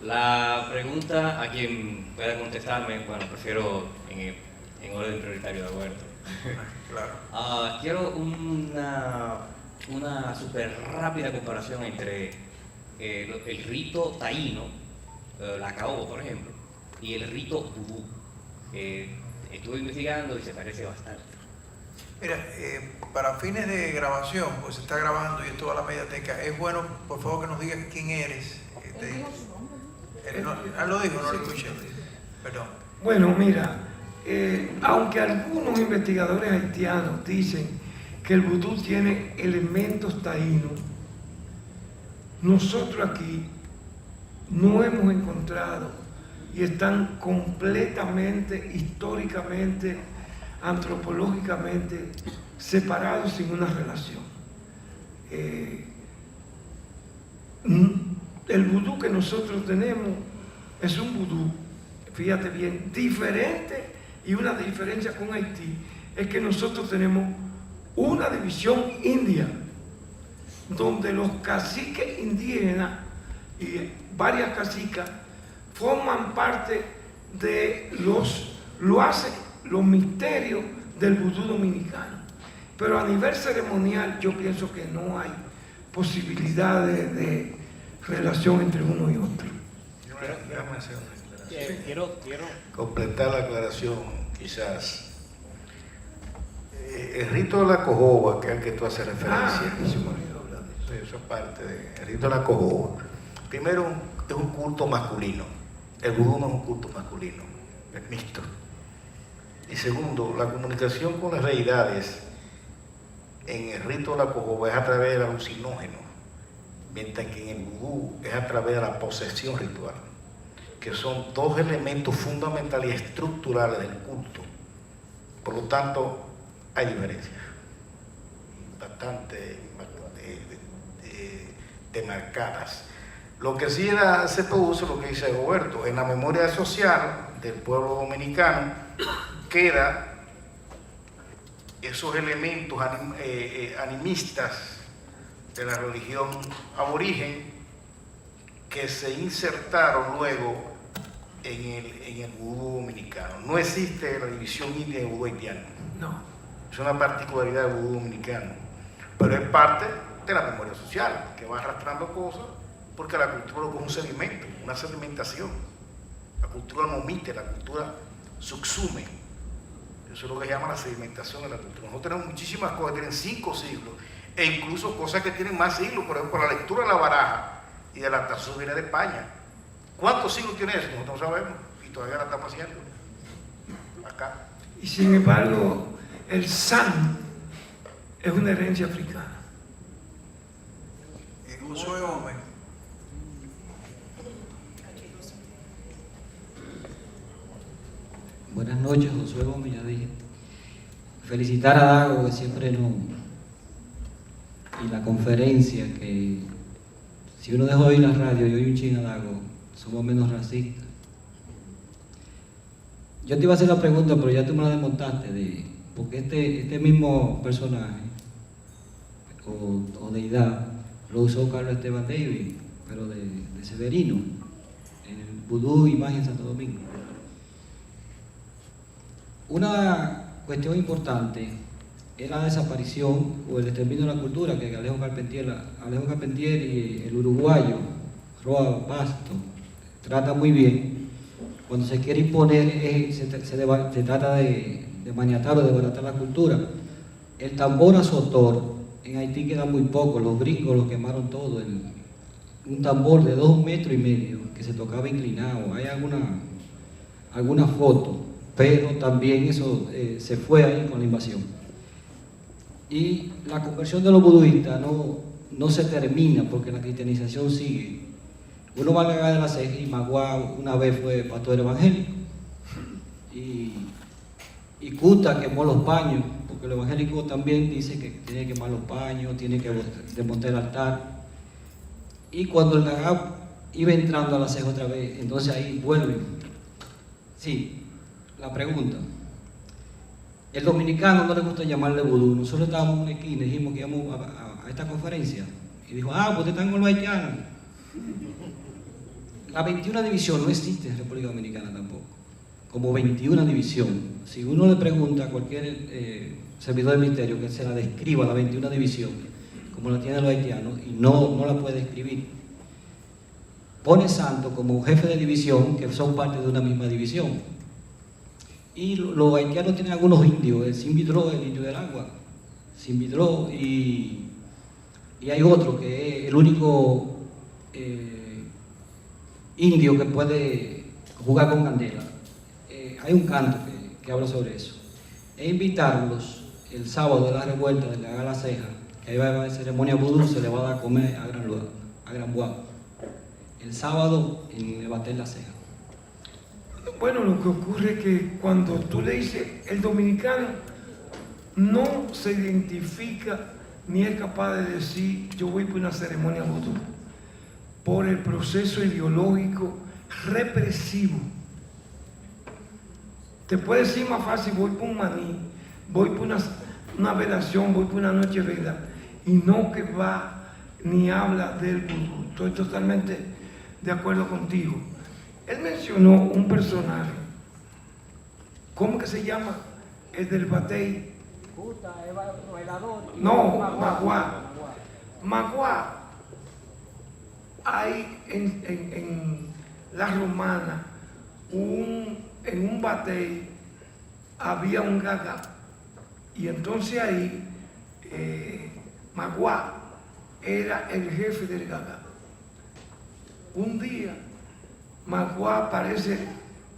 La pregunta a quien pueda contestarme, bueno, prefiero en orden prioritario de Alberto. Claro. Quiero una súper rápida comparación entre el rito taíno, la caoba, por ejemplo, y el rito vudú. Estuve investigando y se parece bastante. Mira, para fines de grabación, pues se está grabando y es toda la mediateca, es bueno, por favor, que nos digas quién eres. Lo dijo, no lo escuché. Perdón. Bueno, mira, aunque algunos investigadores haitianos dicen que el vudú tiene elementos taínos, nosotros aquí no hemos encontrado y están completamente, históricamente, antropológicamente separados sin una relación. El vudú que nosotros tenemos es un vudú, fíjate bien, diferente, y una diferencia con Haití es que nosotros tenemos una división india, donde los caciques indígenas y varias cacicas forman parte de los misterios del vudú dominicano. Pero a nivel ceremonial yo pienso que no hay posibilidad de relación entre uno y otro. Quiero completar la aclaración, quizás. El rito de la cojoba, que es al que tú haces referencia, eso es parte del rito de la cojoba. Primero, es un culto masculino. El vudú no es un culto masculino, es mixto. Y segundo, la comunicación con las deidades en el rito de la cojoba es a través del alucinógeno, mientras que en el vudú es a través de la posesión ritual, que son 2 elementos fundamentales y estructurales del culto. Por lo tanto, hay diferencias bastante demarcadas. Lo que sí se produce, lo que dice Roberto, en la memoria social del pueblo dominicano queda esos elementos animistas de la religión aborigen que se insertaron luego en el vudú dominicano. No existe la división india y vudú haitiano. No. Es una particularidad del vudú dominicano, pero es parte de la memoria social, que va arrastrando cosas, porque la cultura es un sedimento, una sedimentación. La cultura no omite, la cultura subsume. Eso es lo que se llama la sedimentación de la cultura. Nosotros tenemos muchísimas cosas que tienen 5 siglos, e incluso cosas que tienen más siglos, por ejemplo, la lectura de la baraja y de la tazón viene de España. ¿Cuántos siglos tiene eso? Nosotros no sabemos, y todavía la estamos haciendo. Acá. Y sin embargo, el san es una herencia africana. Josué Gómez. Buenas noches, Josué Gómez, ya dije. Felicitar a Dago, que siempre no. Y la conferencia, que si uno dejó de oír la radio y oye un chino a Dago, somos menos racistas. Yo te iba a hacer la pregunta, pero ya tú me la desmontaste, porque este mismo personaje o deidad lo usó Carlos Esteban Davis, pero de Severino, en el vudú y magia en Santo Domingo. Una cuestión importante es la desaparición o el exterminio de la cultura que Alejo Carpentier y el uruguayo Roa Basto trata muy bien. Cuando se quiere imponer, se trata de maniatar o de desbaratar la cultura. El tambor azotor, en Haití queda muy poco, los gringos lo quemaron todo. Un tambor de 2,5 metros que se tocaba inclinado. Hay alguna foto, pero también eso se fue ahí con la invasión. Y la conversión de los budistas no se termina porque la cristianización sigue. uno va a la Gaga de la Ceja y Magua una vez fue pastor evangélico. Y Cuta quemó los paños, porque el evangélico también dice que tiene que quemar los paños, tiene que desmontar el altar. Y cuando el Gaga iba entrando a la Ceja otra vez, entonces ahí vuelve. Sí, la pregunta. El dominicano no le gusta llamarle vudú. Nosotros estábamos en una esquina y dijimos que íbamos a esta conferencia. Y dijo, pues ustedes están con los haitianos. La 21 división no existe en República Dominicana tampoco. Como 21 división. Si uno le pregunta a cualquier servidor del ministerio que se la describa la 21 división, como la tienen los haitianos, y no la puede describir. Pone santo como jefe de división, que son parte de una misma división. Y los haitianos tienen algunos indios, el Simbidró, el indio del agua, Simbidró, y hay otro que es el único indio que puede jugar con candela. Hay un canto que habla sobre eso. E invitarlos el sábado de la revuelta de la Gaga de la Ceja, que ahí va a haber ceremonia vudú, se le va a dar a comer a Gran Bois. El sábado en el Batel la Ceja. Bueno, lo que ocurre es que cuando tú le dices, el dominicano no se identifica ni es capaz de decir, yo voy por una ceremonia vudú, por el proceso ideológico represivo. Te puede decir más fácil, voy por un maní, voy por una velación, voy por una noche vela, y no que va ni habla del vudú. Estoy totalmente de acuerdo contigo. Él mencionó un personaje, ¿cómo que se llama? El del batey. No, Magua. Magua, hay en la Romana, en un batey había un Gaga, y entonces ahí Magua era el jefe del Gaga. Un día Magua aparece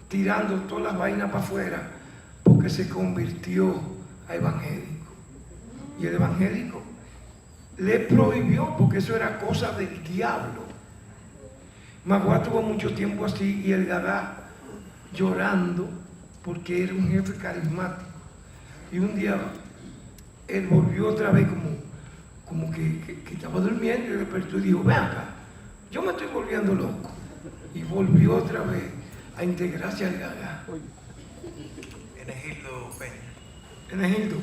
tirando todas las vainas para afuera porque se convirtió a evangélico. Y el evangélico le prohibió, porque eso era cosa del diablo. Magua tuvo mucho tiempo así, y el Gaga llorando porque era un jefe carismático. Y un día él volvió otra vez como que estaba durmiendo, y despertó y dijo, ven acá, yo me estoy volviendo loco. Y volvió otra vez a integrarse al Gaga. Enegildo Peña. Enegildo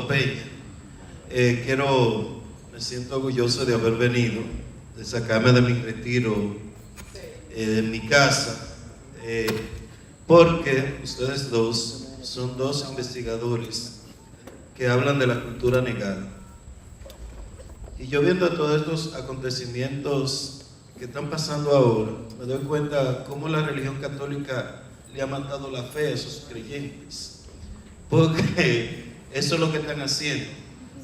Peña. Me siento orgulloso de haber venido, de sacarme de mi retiro en mi casa, porque ustedes dos son dos investigadores que hablan de la cultura negada. Y yo viendo todos estos acontecimientos que están pasando ahora, me doy cuenta cómo la religión católica le ha matado la fe a esos creyentes, porque eso es lo que están haciendo.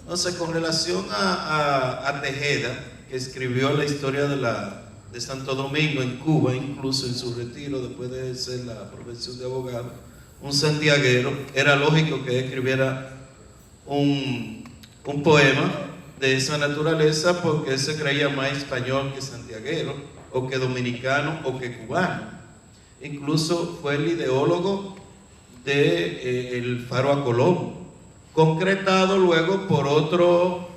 Entonces, con relación a Tejeda, que escribió la historia de Santo Domingo en Cuba, incluso en su retiro, después de hacer la profesión de abogado, un santiaguero, era lógico que escribiera un poema de esa naturaleza, porque él se creía más español que santiaguero, o que dominicano, o que cubano. Incluso fue el ideólogo del Faro a Colón, concretado luego por otro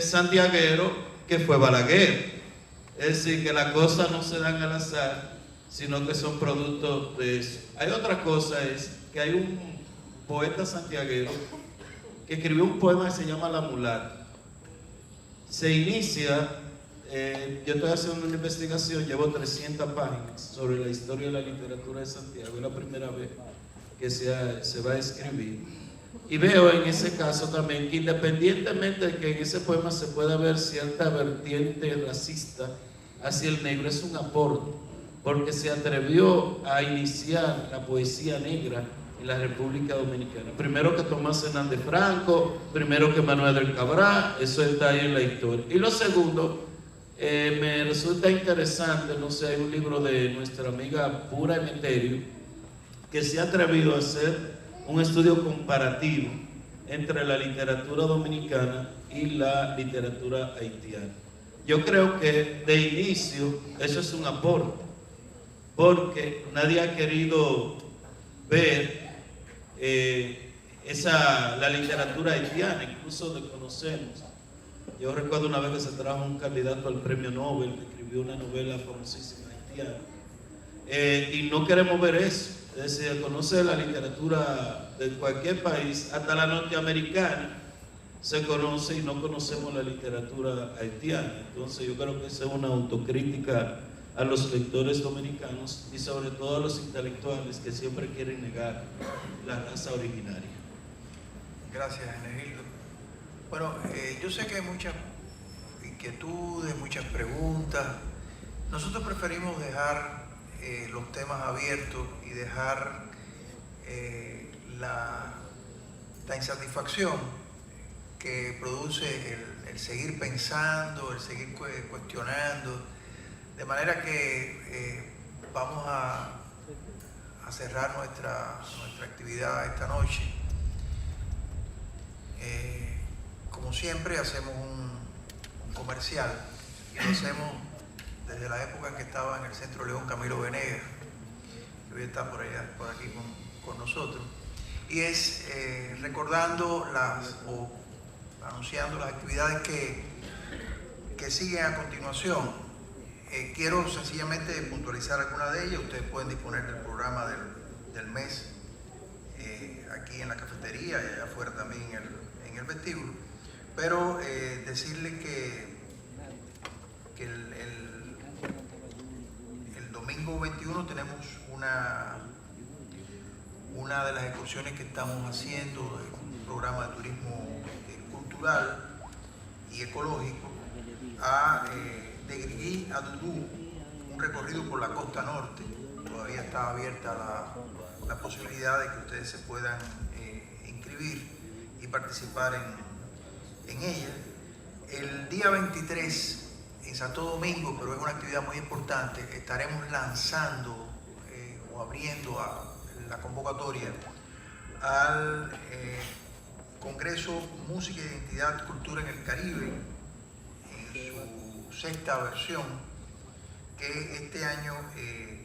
santiaguero que fue Balaguer. Es decir, que las cosas no se dan al azar, sino que son producto de eso. Hay otra cosa, es que hay un poeta santiaguero que escribió un poema que se llama La Mulata. Se inicia, yo estoy haciendo una investigación, llevo 300 páginas sobre la historia de la literatura de Santiago, es la primera vez que se va a escribir. Y veo en ese caso también que, independientemente de que en ese poema se pueda ver cierta vertiente racista hacia el negro, es un aporte, porque se atrevió a iniciar la poesía negra en la República Dominicana. Primero que Tomás Hernández Franco, primero que Manuel del Cabral, eso está ahí en la historia. Y lo segundo, me resulta interesante, no sé, hay un libro de nuestra amiga Pura Emeterio, que se ha atrevido a hacer un estudio comparativo entre la literatura dominicana y la literatura haitiana. yo creo que de inicio eso es un aporte, porque nadie ha querido ver la literatura haitiana, incluso desconocemos. Yo recuerdo una vez que se trajo un candidato al premio Nobel que escribió una novela famosísima haitiana, y no queremos ver eso. Es decir, conocer la literatura de cualquier país, hasta la norteamericana se conoce, y no conocemos la literatura haitiana. Entonces yo creo que esa es una autocrítica a los lectores dominicanos y sobre todo a los intelectuales que siempre quieren negar la raza originaria. Gracias, Enegildo. Bueno, yo sé que hay muchas inquietudes, muchas preguntas. Nosotros preferimos dejar los temas abiertos y dejar la insatisfacción que produce el seguir pensando, el seguir cuestionando, de manera que vamos a cerrar nuestra actividad esta noche. Como siempre hacemos un comercial, y lo hacemos desde la época en que estaba en el Centro León Camilo Venegas, que hoy está por aquí con nosotros, y es recordando o anunciando las actividades que siguen a continuación. Quiero sencillamente puntualizar alguna de ellas. Ustedes pueden disponer del programa del mes aquí en la cafetería y allá afuera también en el vestíbulo, pero decirles que el domingo 21 tenemos una de las excursiones que estamos haciendo, un programa de turismo cultural y ecológico de Grigui a Dudú, un recorrido por la costa norte. Todavía está abierta la posibilidad de que ustedes se puedan inscribir y participar en ella. El día 23 en Santo Domingo, pero es una actividad muy importante, estaremos lanzando o abriendo la convocatoria al Congreso Música, Identidad, Cultura en el Caribe, en su 6ª versión, que este año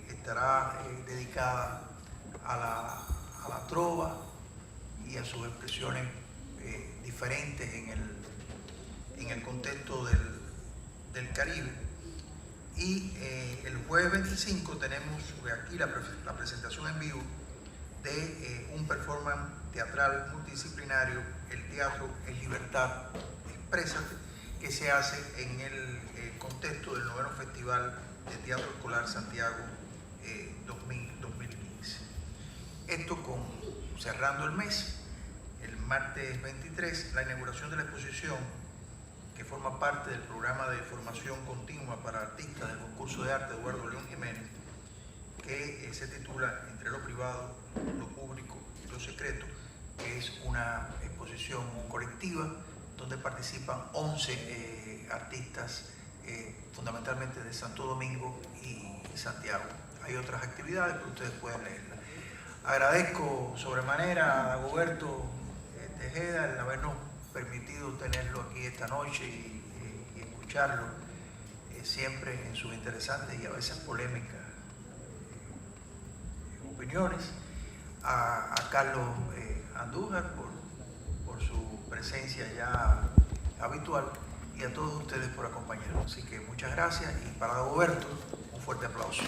estará dedicada a la trova y a sus expresiones diferentes en el contexto del Caribe. Y el jueves 25 tenemos aquí la presentación en vivo de un performance teatral multidisciplinario, el Teatro en Libertad, Exprésate, que se hace en el contexto del 9º Festival de Teatro Escolar Santiago 2015. Esto cerrando el mes, el martes 23, la inauguración de la exposición que forma parte del programa de formación continua para artistas del concurso de arte Eduardo León Jiménez, que se titula Entre lo privado, lo público y lo secreto, que es una exposición colectiva donde participan 11 artistas, fundamentalmente de Santo Domingo y Santiago. Hay otras actividades que ustedes pueden leerlas. Agradezco sobremanera a Dagoberto Tejeda el habernos permitido tenerlo aquí esta noche y escucharlo siempre en sus interesantes y a veces polémicas opiniones. A Carlos Andújar por su presencia ya habitual, y a todos ustedes por acompañarnos. Así que muchas gracias, y para Dagoberto un fuerte aplauso.